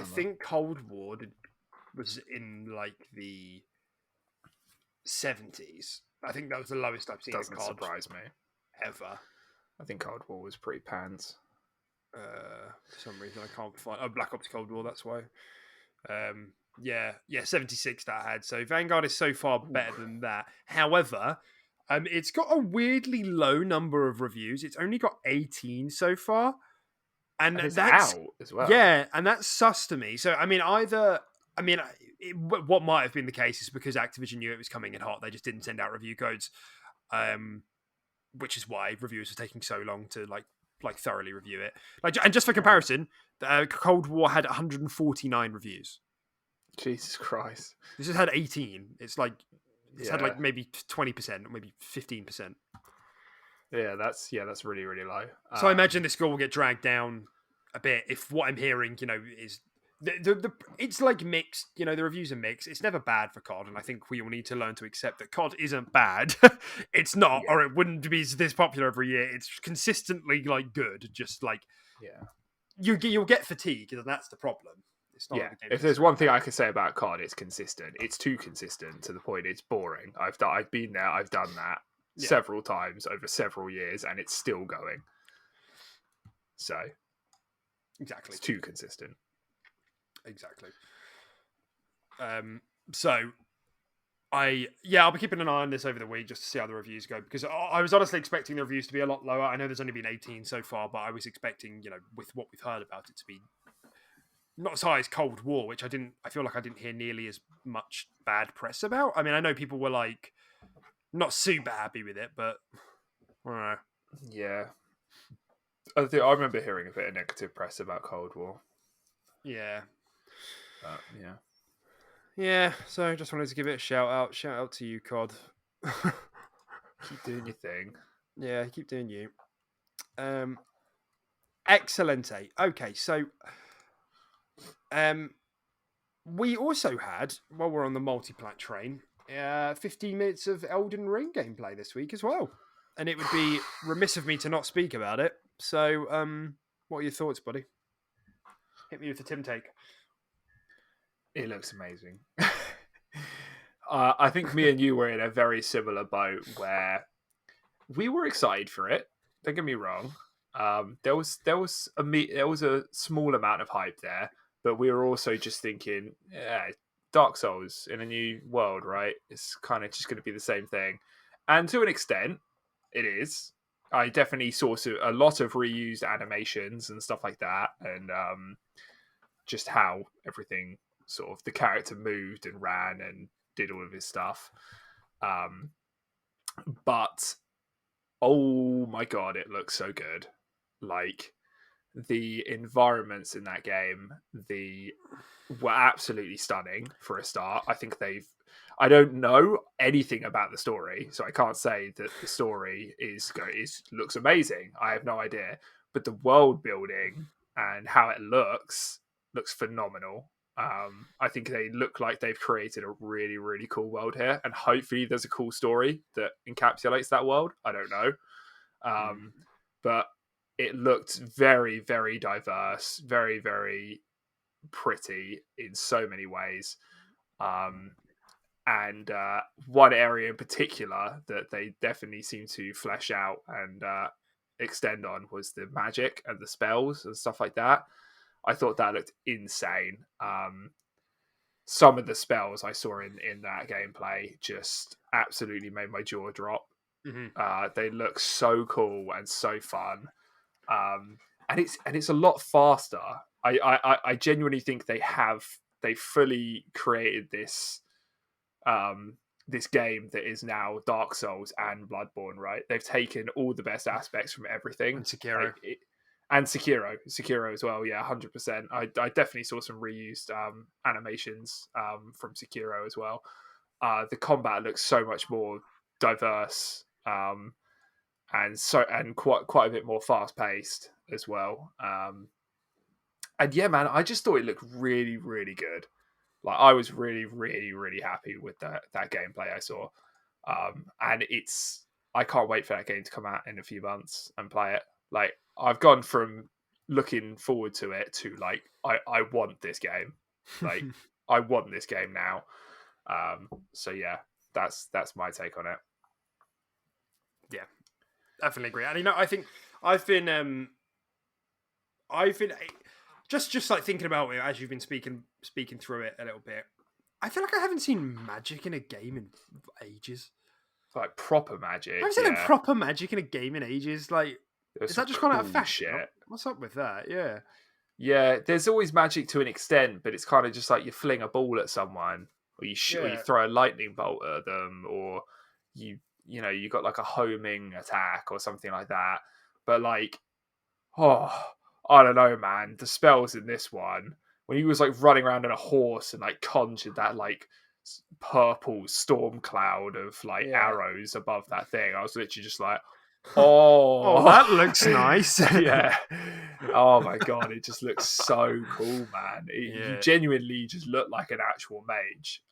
think Cold War was in like the 70s. I think that was the lowest I've seen a Doesn't COD surprise me. ever. I think Cold War was pretty pants. For some reason, I can't find. Oh, Black Ops Cold War. That's why. Yeah, 76 that had. So Vanguard is so far better than that. However, it's got a weirdly low number of reviews. It's only got 18 so far, and And it's that's out as well. yeah, and that's sus to me. So I mean, what might have been the case is because Activision knew it was coming in hot, they just didn't send out review codes, which is why reviewers are taking so long to like thoroughly review it. And just for comparison, Cold War had 149 reviews. Jesus Christ! This has had 18. It's had like maybe 20% or maybe 15%. Yeah, that's really really low. So I imagine the score will get dragged down a bit if what I'm hearing, is it's like mixed. The reviews are mixed. It's never bad for COD, and I think we all need to learn to accept that COD isn't bad. It's not, or it wouldn't be this popular every year. It's consistently good. Just you'll get fatigue, and that's the problem. It's not if there's one thing I can say about COD, it's consistent. It's too consistent to the point it's boring. I've been there. I've done that several times over several years, and it's still going. So exactly, it's too consistent. Exactly. So I'll be keeping an eye on this over the week just to see how the reviews go, because I was honestly expecting the reviews to be a lot lower. I know there's only been 18 so far, but I was expecting, with what we've heard about it, to be not as high as Cold War, which I feel like I didn't hear nearly as much bad press about. I mean, I know people were not super happy with it, but I don't know. Yeah. I remember hearing a bit of negative press about Cold War. Yeah. Yeah, so I just wanted to give it a shout out. Shout out to you, COD. Keep doing your thing. Yeah, keep doing you. Excellente. Okay, so we also had, while we're on the multiplat train, 15 minutes of Elden Ring gameplay this week as well. And it would be remiss of me to not speak about it. So, what are your thoughts, buddy? Hit me with the Tim take. It looks amazing. I think me and you were in a very similar boat where we were excited for it. Don't get me wrong. There was a small amount of hype there, but we were also just thinking, Dark Souls in a new world, right? It's kind of just going to be the same thing, and to an extent, it is. I definitely saw a lot of reused animations and stuff like that, and just how everything sort of the character moved and ran and did all of his stuff. But oh my god, it looks so good. Like, the environments in that game, were absolutely stunning for a start. I think I don't know anything about the story, so I can't say that the story looks amazing. I have no idea, but the world building and how it looks phenomenal. I think they look like they've created a really, really cool world here, and hopefully there's a cool story that encapsulates that world. I don't know. But it looked very, very diverse, very, very pretty in so many ways. And one area in particular that they definitely seem to flesh out and extend on was the magic and the spells and stuff like that. I thought that looked insane. Some of the spells I saw in that gameplay just absolutely made my jaw drop. Mm-hmm. They look so cool and so fun, and it's a lot faster. I genuinely think they fully created this this game that is now Dark Souls and Bloodborne. Right? They've taken all the best aspects from everything. And Sekiro. And Sekiro as well, 100%. I definitely saw some reused animations from Sekiro as well. The combat looks so much more diverse, and quite a bit more fast paced as well. And yeah, man, I just thought it looked really, really good. Like, I was really, really, really happy with that gameplay I saw. And I can't wait for that game to come out in a few months and play it. Like, I've gone from looking forward to it to I want this game. Like, I want this game now. So yeah, that's my take on it. Yeah, definitely agree. And I think I've been just like thinking about it as you've been speaking through it a little bit. I feel like I haven't seen magic in a game in ages. Like proper magic. I haven't seen like proper magic in a game in ages. Like, is that just kind of a fashion? Shit. What's up with that? Yeah. Yeah, there's always magic to an extent, but it's kind of just like you fling a ball at someone, or or you throw a lightning bolt at them, or you got like a homing attack or something like that. But like, I don't know, man. The spells in this one, when he was like running around on a horse and like conjured that like purple storm cloud of like arrows above that thing, I was literally just like, oh, that looks nice. Yeah. Oh my god, it just looks so cool, man. You genuinely just look like an actual mage.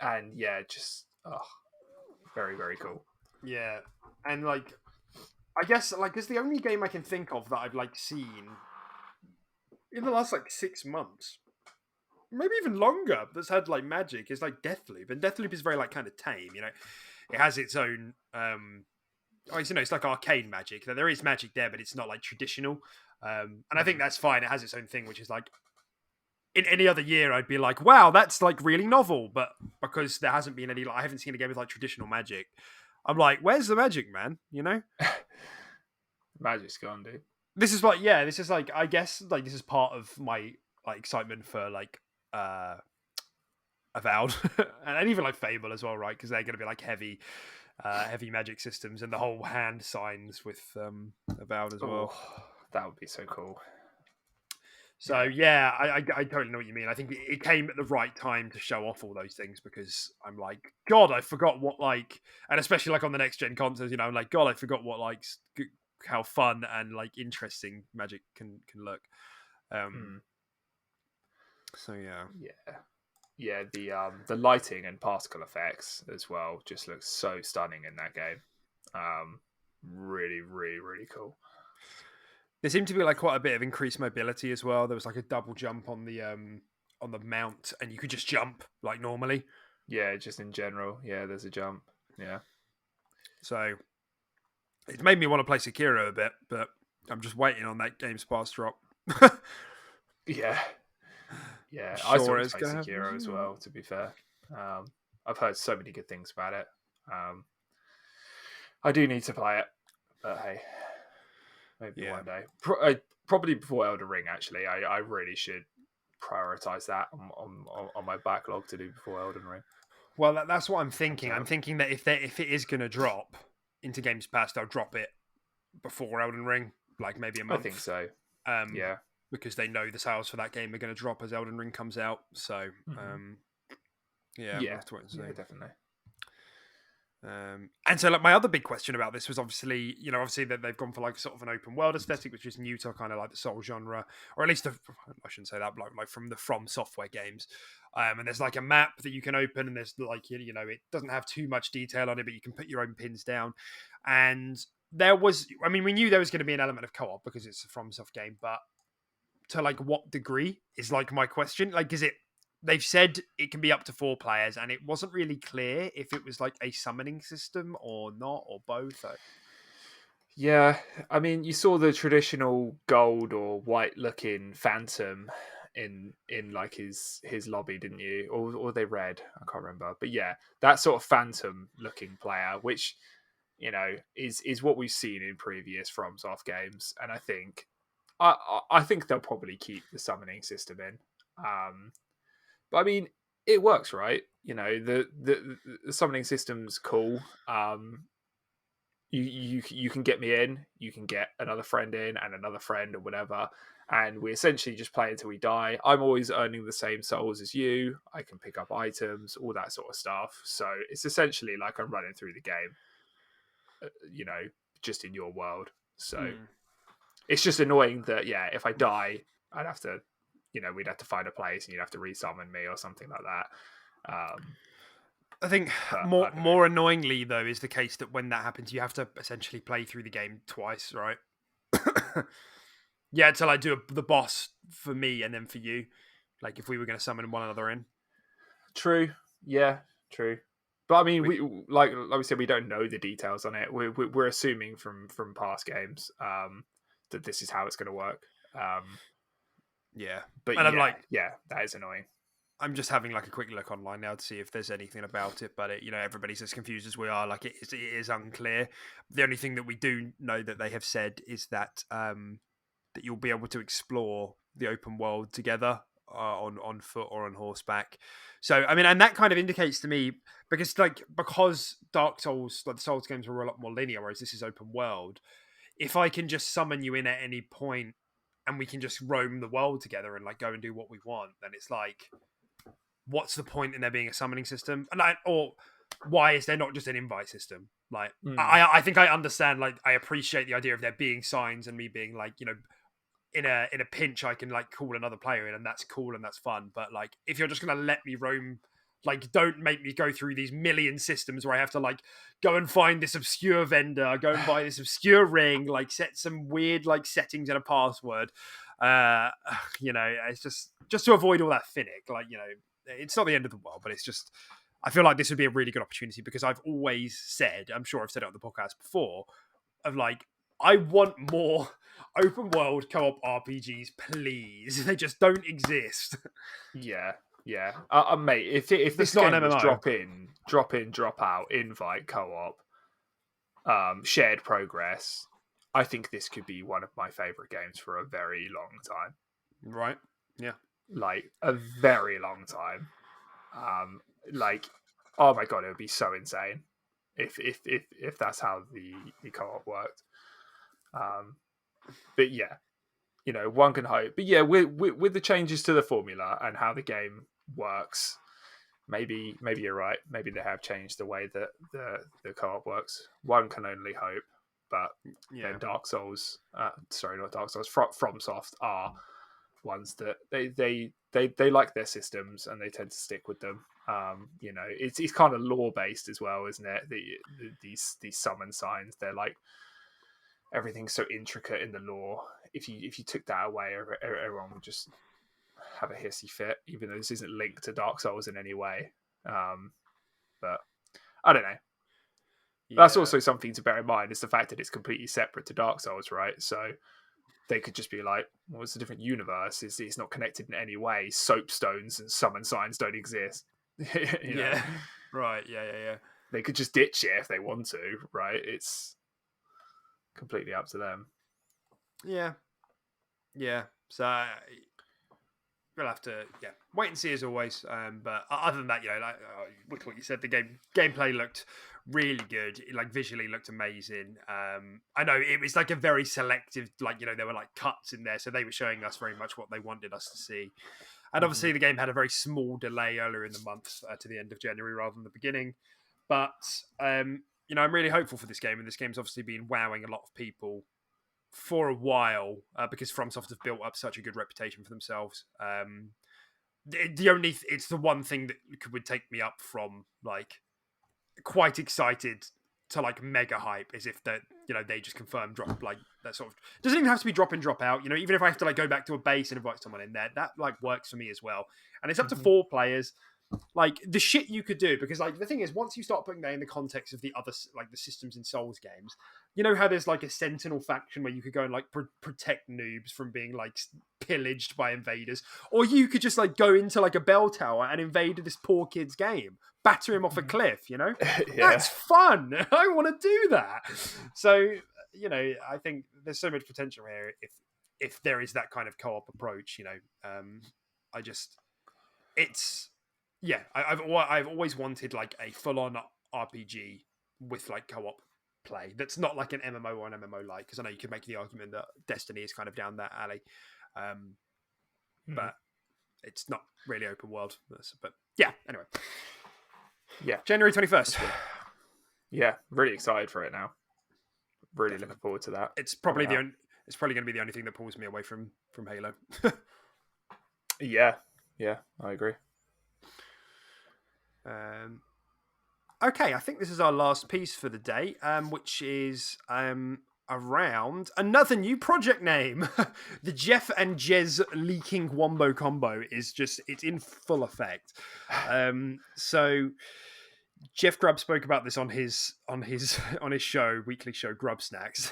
And yeah, just very, very cool. Yeah. And like, I guess like it's the only game I can think of that I've like seen in the last like 6 months, maybe even longer, that's had like magic is like Deathloop. And Deathloop is very like kind of tame, it has its own it's like arcane magic. There is magic there, but it's not like traditional. And I think that's fine. It has its own thing, which is like in any other year, I'd be like, wow, that's like really novel. But because there hasn't been any, like, I haven't seen a game with like traditional magic. I'm like, where's the magic, man? Magic's gone, dude. This is like, this is like, I guess like this is part of my like excitement for like Avowed and even like Fable as well, right? Because they're going to be like heavy magic systems and the whole hand signs with Avowed as well. That would be so cool. So I totally know what you mean. I think it came at the right time to show off all those things, because I'm like, God, I forgot what like, and especially like on the next gen consoles, I'm like, God, I forgot what like how fun and like interesting magic can look. So yeah, the lighting and particle effects as well just looks so stunning in that game. Really, really, really cool. There seemed to be like quite a bit of increased mobility as well. There was like a double jump on the mount, and you could just jump like normally. Yeah, just in general. Yeah, there's a jump. Yeah. So it made me want to play Sekiro a bit, but I'm just waiting on that Games Pass drop. Yeah. Sure, I saw it play Sekiro as well, to be fair. I've heard so many good things about it. I do need to play it, but hey, maybe one day. Probably before Elden Ring, actually. I really should prioritize that on my backlog to do before Elden Ring. Well, that's what I'm thinking. I'm thinking that if it is going to drop into Games Pass, they'll drop it before Elden Ring, like maybe a month. I think so. Yeah. Because they know the sales for that game are going to drop as Elden Ring comes out. So, we'll have to wait and see. Yeah, definitely. And so, like, my other big question about this was obviously that they've gone for like sort of an open world aesthetic, which is new to kind of like the Soul genre, or at least I shouldn't say that, but like from the From Software games. And there's like a map that you can open, and there's like it doesn't have too much detail on it, but you can put your own pins down. And we knew there was going to be an element of co-op because it's a FromSoft game, but to like what degree is like my question. Like, is it? They've said it can be up to 4 players, and it wasn't really clear if it was like a summoning system or not, or both. Yeah, I mean, you saw the traditional gold or white looking phantom in like his lobby, didn't you? Or they red? I can't remember. But yeah, that sort of phantom looking player, which is what we've seen in previous FromSoft games, and I think they'll probably keep the summoning system in. But I mean, it works, right? The summoning system's cool. You can get me in, you can get another friend in, and another friend, or whatever, and we essentially just play until we die. I'm always earning the same souls as you. I can pick up items, all that sort of stuff. So it's essentially like I'm running through the game, just in your world. So it's just annoying that if I die, I'd have to. We'd have to find a place, and you'd have to resummon me or something like that. I think more annoyingly, though, is the case that when that happens, you have to essentially play through the game twice, right? Until I do the boss for me and then for you. Like if we were going to summon one another in. True. Yeah. True. But I mean, we like we said, we don't know the details on it. We're assuming from past games that this is how it's going to work. Yeah, But and yeah, that is annoying. I'm just having like a quick look online now to see if there's anything about it, but everybody's as confused as we are. Like it is unclear. The only thing that we do know that they have said is that that you'll be able to explore the open world together on foot or on horseback. So I mean, and that kind of indicates to me because Dark Souls, like the Souls games, were a lot more linear, whereas this is open world. If I can just summon you in at any point and we can just roam the world together and like go and do what we want, then it's like, what's the point in there being a summoning system? Or why is there not just an invite system? Like, I think I understand. Like, I appreciate the idea of there being signs and me being like, in a pinch, I can like call another player in, and that's cool and that's fun. But like, if you're just gonna let me roam, like, don't make me go through these million systems where I have to like go and find this obscure vendor, go and buy this obscure ring, like set some weird like settings and a password. It's just to avoid all that finick. Like, it's not the end of the world, but it's just, I feel like this would be a really good opportunity because I've always said, I'm sure I've said it on the podcast before, of like, I want more open world co-op RPGs, please. They just don't exist. Yeah. Mate, if this not game an was MMO. drop in, drop out, invite, co-op, shared progress, I think this could be one of my favorite games for a very long time. Right. Yeah. Like a very long time. Like, oh my god, it would be so insane if that's how the co-op worked. But yeah, one can hope. But yeah, with the changes to the formula and how the game works, maybe you're right. Maybe they have changed the way that the co-op works. One can only hope. But then Dark Souls, sorry, not Dark Souls, FromSoft are ones that they like their systems and they tend to stick with them. It's kind of lore based as well, isn't it? These summon signs, they're like, everything's so intricate in the lore. If you took that away, everyone would just have a hissy fit, even though this isn't linked to Dark Souls in any way. But I don't know. Yeah. That's also something to bear in mind, is the fact that it's completely separate to Dark Souls, right? So they could just be like, well, it's a different universe. It's not connected in any way. Soapstones and summon signs don't exist. Yeah. Right. Yeah. They could just ditch it if they want to, right? It's completely up to them. Yeah. So we'll have to wait and see as always. But other than that, like what you said, the gameplay looked really good. It like visually looked amazing. I know it was like a very selective, like, there were like cuts in there, so they were showing us very much what they wanted us to see. And obviously the game had a very small delay earlier in the month to the end of January rather than the beginning. But I'm really hopeful for this game, and this game's obviously been wowing a lot of people for a while because FromSoft have built up such a good reputation for themselves. It's the one thing that would take me up from like quite excited to like mega hype is if that they just confirm drop, like that sort of, doesn't even have to be drop in drop out. Even if I have to like go back to a base and invite someone in there, that like works for me as well. And it's up to 4 players. Like the shit you could do, because like the thing is, once you start putting that in the context of the other, like the systems in Souls games, how there's like a Sentinel faction where you could go and like protect noobs from being like pillaged by invaders, or you could just like go into like a bell tower and invade this poor kid's game, batter him off a cliff. That's fun. I want to do that. So I think there's so much potential here if there is that kind of co-op approach. I've always wanted like a full-on RPG with like co-op play that's not like an MMO or an MMO like, because I know you could make the argument that Destiny is kind of down that alley, but it's not really open world. But yeah, anyway, January 21st. Yeah, really excited for it now. Really looking forward to that. It's probably going to be the only thing that pulls me away from Halo. Yeah, I agree. Okay, I think this is our last piece for the day, which is around another new project name. The Jeff and Jez leaking wombo combo is just, it's in full effect. So Jeff Grubb spoke about this on his show, weekly show, Grub Snacks,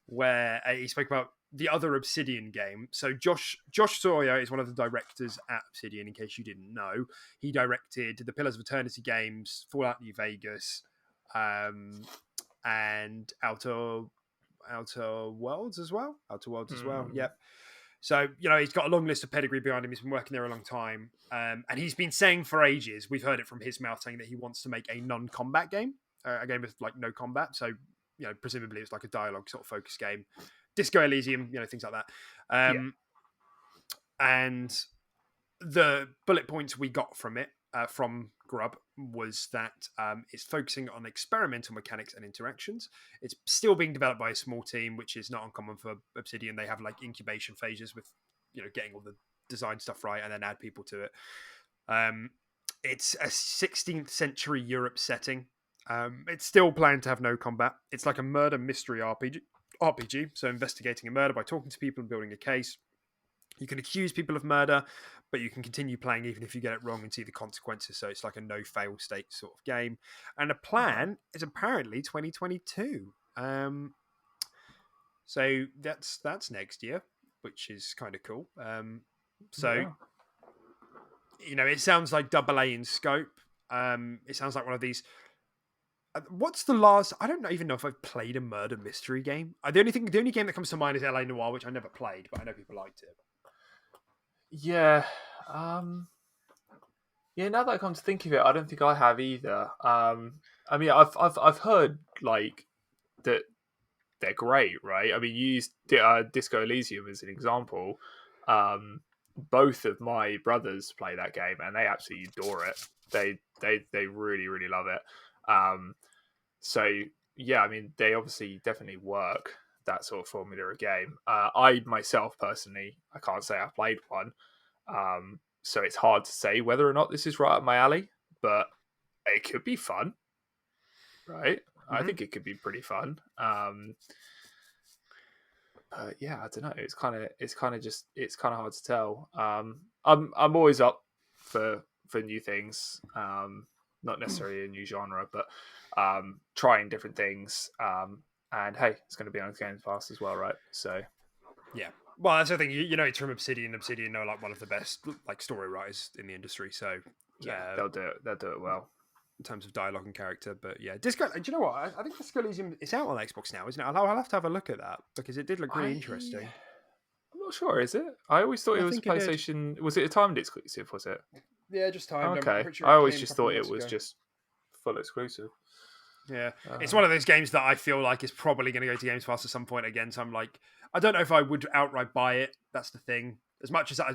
where he spoke about the other Obsidian game. So Josh Sawyer is one of the directors at Obsidian. In case you didn't know, he directed the Pillars of Eternity games, Fallout New Vegas, and Outer Worlds as well. Yep. So, he's got a long list of pedigree behind him. He's been working there a long time. And he's been saying for ages, we've heard it from his mouth, saying that he wants to make a non-combat game, a game with like no combat. So, presumably it's like a dialogue sort of focus game. Disco Elysium, things like that. And the bullet points we got from it, from Grub, was that it's focusing on experimental mechanics and interactions. It's still being developed by a small team, which is not uncommon for Obsidian. They have like incubation phases with, getting all the design stuff right and then add people to it. It's a 16th century Europe setting. It's still planned to have no combat. It's like a murder mystery RPG, so investigating a murder by talking to people and building a case. You can accuse people of murder, but you can continue playing even if you get it wrong and see the consequences. So it's like a no-fail state sort of game. And the plan is apparently 2022. So that's next year, which is kind of cool. It sounds like double A in scope. It sounds like one of these. What's the last? I don't even know if I've played a murder mystery game. The only game that comes to mind is LA Noire, which I never played, but I know people liked it. Yeah. Now that I come to think of it, I don't think I have either. I mean, I've heard like that they're great, right? I mean, you used Disco Elysium as an example. Both of my brothers play that game, and they absolutely adore it. They really, really love it. So yeah, I mean, they obviously definitely work that sort of formula of game. I myself personally, I can't say I've played one. So it's hard to say whether or not this is right up my alley, but it could be fun, right? Mm-hmm. I think it could be pretty fun. But yeah, I don't know. It's kind of hard to tell. I'm always up for new things. Not necessarily a new genre, but trying different things. And hey, it's going to be on Games Pass as well, right? So yeah. Well, that's the thing. It's from Obsidian. Obsidian are like one of the best like story writers in the industry. So yeah, they'll do it well in terms of dialogue and character. But yeah, Disco. Do you know what? I think Disco Elysium is out on Xbox now, isn't it? I'll have to have a look at that because it did look really interesting. I'm not sure. Is it? I always thought it was PlayStation. Was it a timed exclusive? Was it? Yeah, just timed. Okay. Sure I always just thought it was just full exclusive. Yeah, it's one of those games that I feel like is probably going to go to Games Pass at some point again. So I'm like, I don't know if I would outright buy it. That's the thing. As much as I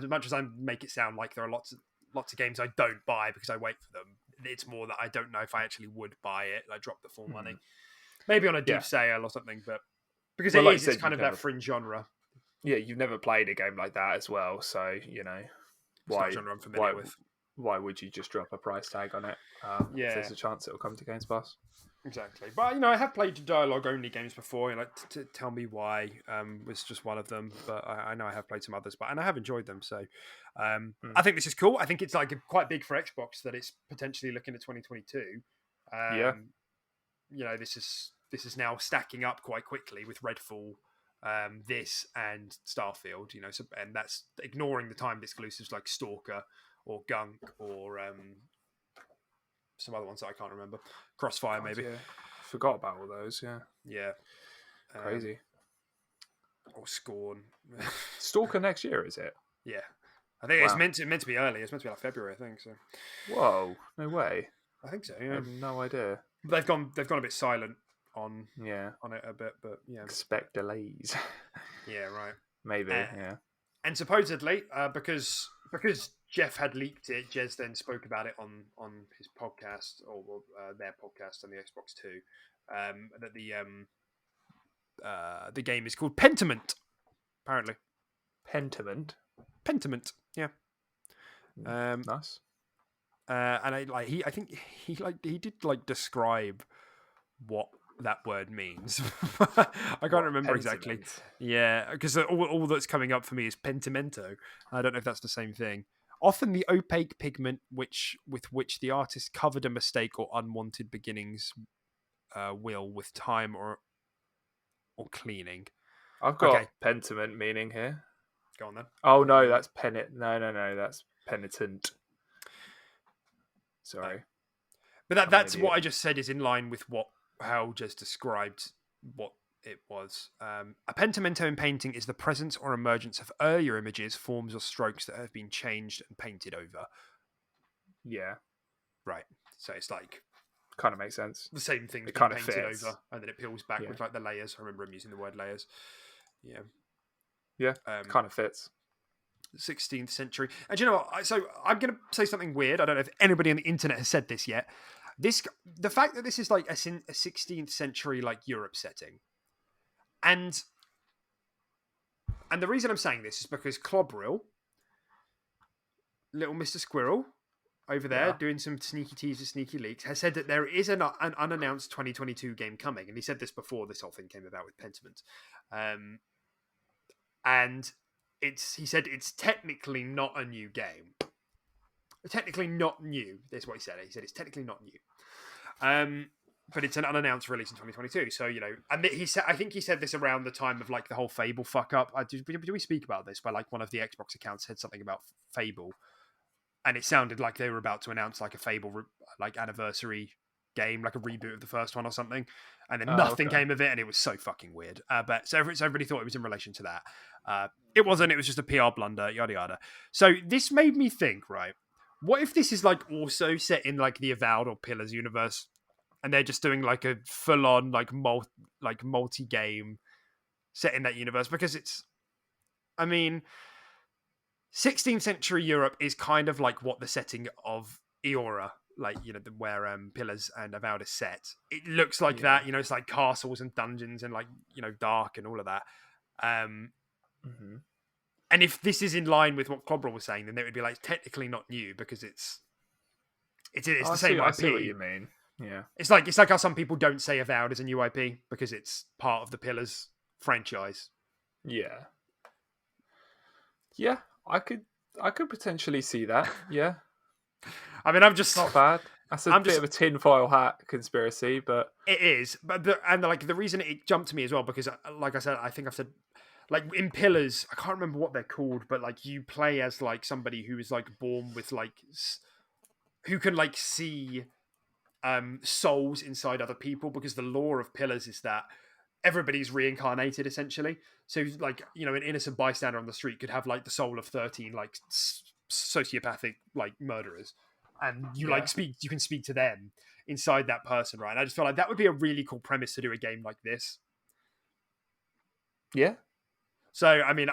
make it sound like there are lots of games I don't buy because I wait for them, it's more that I don't know if I actually would buy it. I drop the full money, maybe on a deep sale or something. But because it's kind of that fringe genre. Yeah, you've never played a game like that as well, so why genre I'm familiar with. Why would you just drop a price tag on it? If there's a chance it'll come to Games Pass. Exactly, but I have played dialogue-only games before. To Tell Me Why was just one of them, but I know I have played some others, and I have enjoyed them. So I think this is cool. I think it's like quite big for Xbox that it's potentially looking at 2022. This is now stacking up quite quickly with Redfall, this and Starfield. And that's ignoring the timed exclusives like Stalker or Gunk or some other ones that I can't remember. Crossfire, maybe. Yeah. Forgot about all those, yeah. Yeah. Crazy. Or Scorn. Stalker next year, is it? Yeah. I think it's meant to be early. It's meant to be like February, I think. So. Whoa, no way. I think so, yeah. I have no idea. They've gone a bit silent on it a bit, but yeah. Expect delays. Yeah, right. Maybe, yeah. And supposedly, because Jeff had leaked it, Jez then spoke about it on his podcast or their podcast on the Xbox 2. That the game is called Pentiment, apparently. Pentiment, yeah. Nice. And I think he did describe what that word means. I can't remember exactly. Yeah, because all that's coming up for me is pentimento. I don't know if that's the same thing. Often the opaque pigment with which the artist covered a mistake or unwanted beginnings will, with time or cleaning. I've got Okay. Pentiment meaning here. Go on then. Oh no, that's penitent. No, that's penitent. Sorry. But that's what I just said is in line with how just described what it was. A pentimento in painting is the presence or emergence of earlier images, forms, or strokes that have been changed and painted over. Yeah. Right. So it's like kind of makes sense. The same thing It kind kind of of painted fits. over, and then it peels back with like the layers. I remember I'm using the word layers. Yeah. Yeah. Kind of fits. 16th century. And do you know what? So I'm going to say something weird. I don't know if anybody on the internet has said this yet. The fact that this is like a 16th century like Europe setting, and the reason I'm saying this is because Clobberil, little Mr. Squirrel over there doing some sneaky teasers, sneaky leaks, has said that there is an unannounced 2022 game coming, and he said this before this whole thing came about with Pentiment, and he said it's technically not a new game. Technically not new. That's what he said. He said it's technically not new. But it's an unannounced release in 2022. So, you know, and he said, I think he said this around the time of like the whole Fable fuck up. Did we speak about this? Where like one of the Xbox accounts said something about Fable, and it sounded like they were about to announce like a Fable like anniversary game, like a reboot of the first one or something, and then nothing came of it, and it was so fucking weird. But so everybody thought it was in relation to that. It wasn't. It was just a PR blunder. Yada yada. So this made me think, right? What if this is like also set in like the Avowed or Pillars universe, and they're just doing like a full-on like multi-game set in that universe? Because it's, I mean, 16th century Europe is kind of like what the setting of Eora, like, you know, where Pillars and Avowed is set. It looks like that, you know, it's like castles and dungeons and like, you know, dark and all of that. And if this is in line with what Clobberil was saying, then it would be like technically not new because it's the same IP. I see what you mean. Yeah, it's like how some people don't say Avowed is a new IP because it's part of the Pillars franchise. Yeah, I could potentially see that. Yeah, I mean, I'm just not bad. That's a bit of a tinfoil hat conspiracy, but it is. But the reason it jumped to me as well because, like I said, I think I've said, like in Pillars, I can't remember what they're called, but like you play as like somebody who is like born with like who can like see souls inside other people, because the lore of Pillars is that everybody's reincarnated essentially. So like, you know, an innocent bystander on the street could have like the soul of 13 like sociopathic like murderers, and you you can speak to them inside that person, right? And I just feel like that would be a really cool premise to do a game like this. Yeah. So I mean,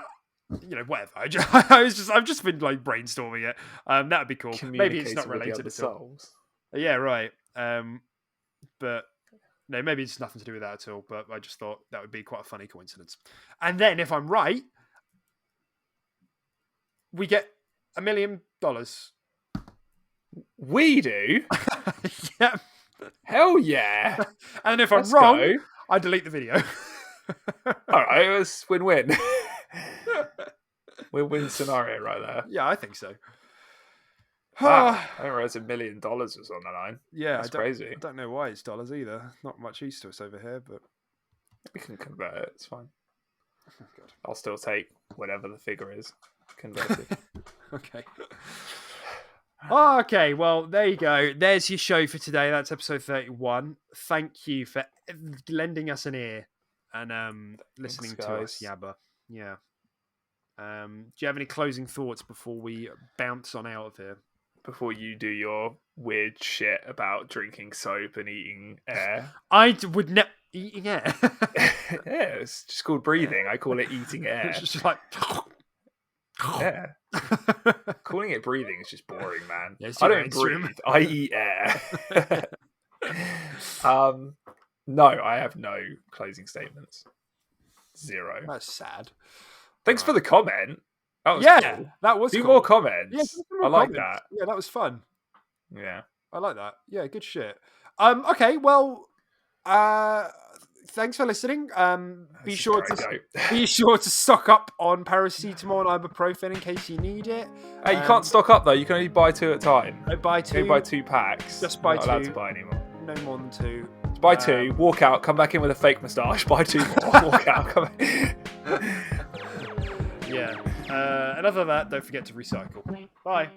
you know, whatever. I've just been like brainstorming it. That would be cool. Maybe it's not related at all. Yeah, right. But no, maybe it's nothing to do with that at all. But I just thought that would be quite a funny coincidence. And then, if I'm right, we get $1 million. We do. Yeah. Hell yeah. And if I'm wrong, I delete the video. All right, it was win-win. Win-win scenario right there. Yeah, I think so. Wow, I didn't realize $1 million was on the line. Yeah, that's crazy. I don't know why it's dollars either. Not much use to us over here, but we can convert it. It's fine. Oh, God. I'll still take whatever the figure is converted. Okay. Okay, well, there you go. There's your show for today. That's episode 31. Thank you for lending us an ear and listening to us yabba. Yeah. Do you have any closing thoughts before we bounce on out of here? Before you do your weird shit about drinking soap and eating air. I would never... Eating air? Yeah, it's just called breathing. I call it eating air. It's just like... Yeah. Calling it breathing is just boring, man. Yeah, I don't breathe. I eat air. No, I have no closing statements. Zero. That's sad. Thanks for the comment. That was cool. That was cool. More comments. Yeah, I like that. Yeah, that was fun. Yeah. I like that. Yeah, good shit. Okay, well, thanks for listening. Be This is sure where to I go. be sure to stock up on paracetamol and ibuprofen in case you need it. Hey, you can't stock up though. You can only buy 2 at a time. Buy You can 2. only buy 2 packs. Just buy You're not allowed 2. to buy anymore. No more than 2. Just buy 2, walk out, come back in with a fake moustache, buy 2 more, walk out, come back. Yeah. And other than that, don't forget to recycle. Bye.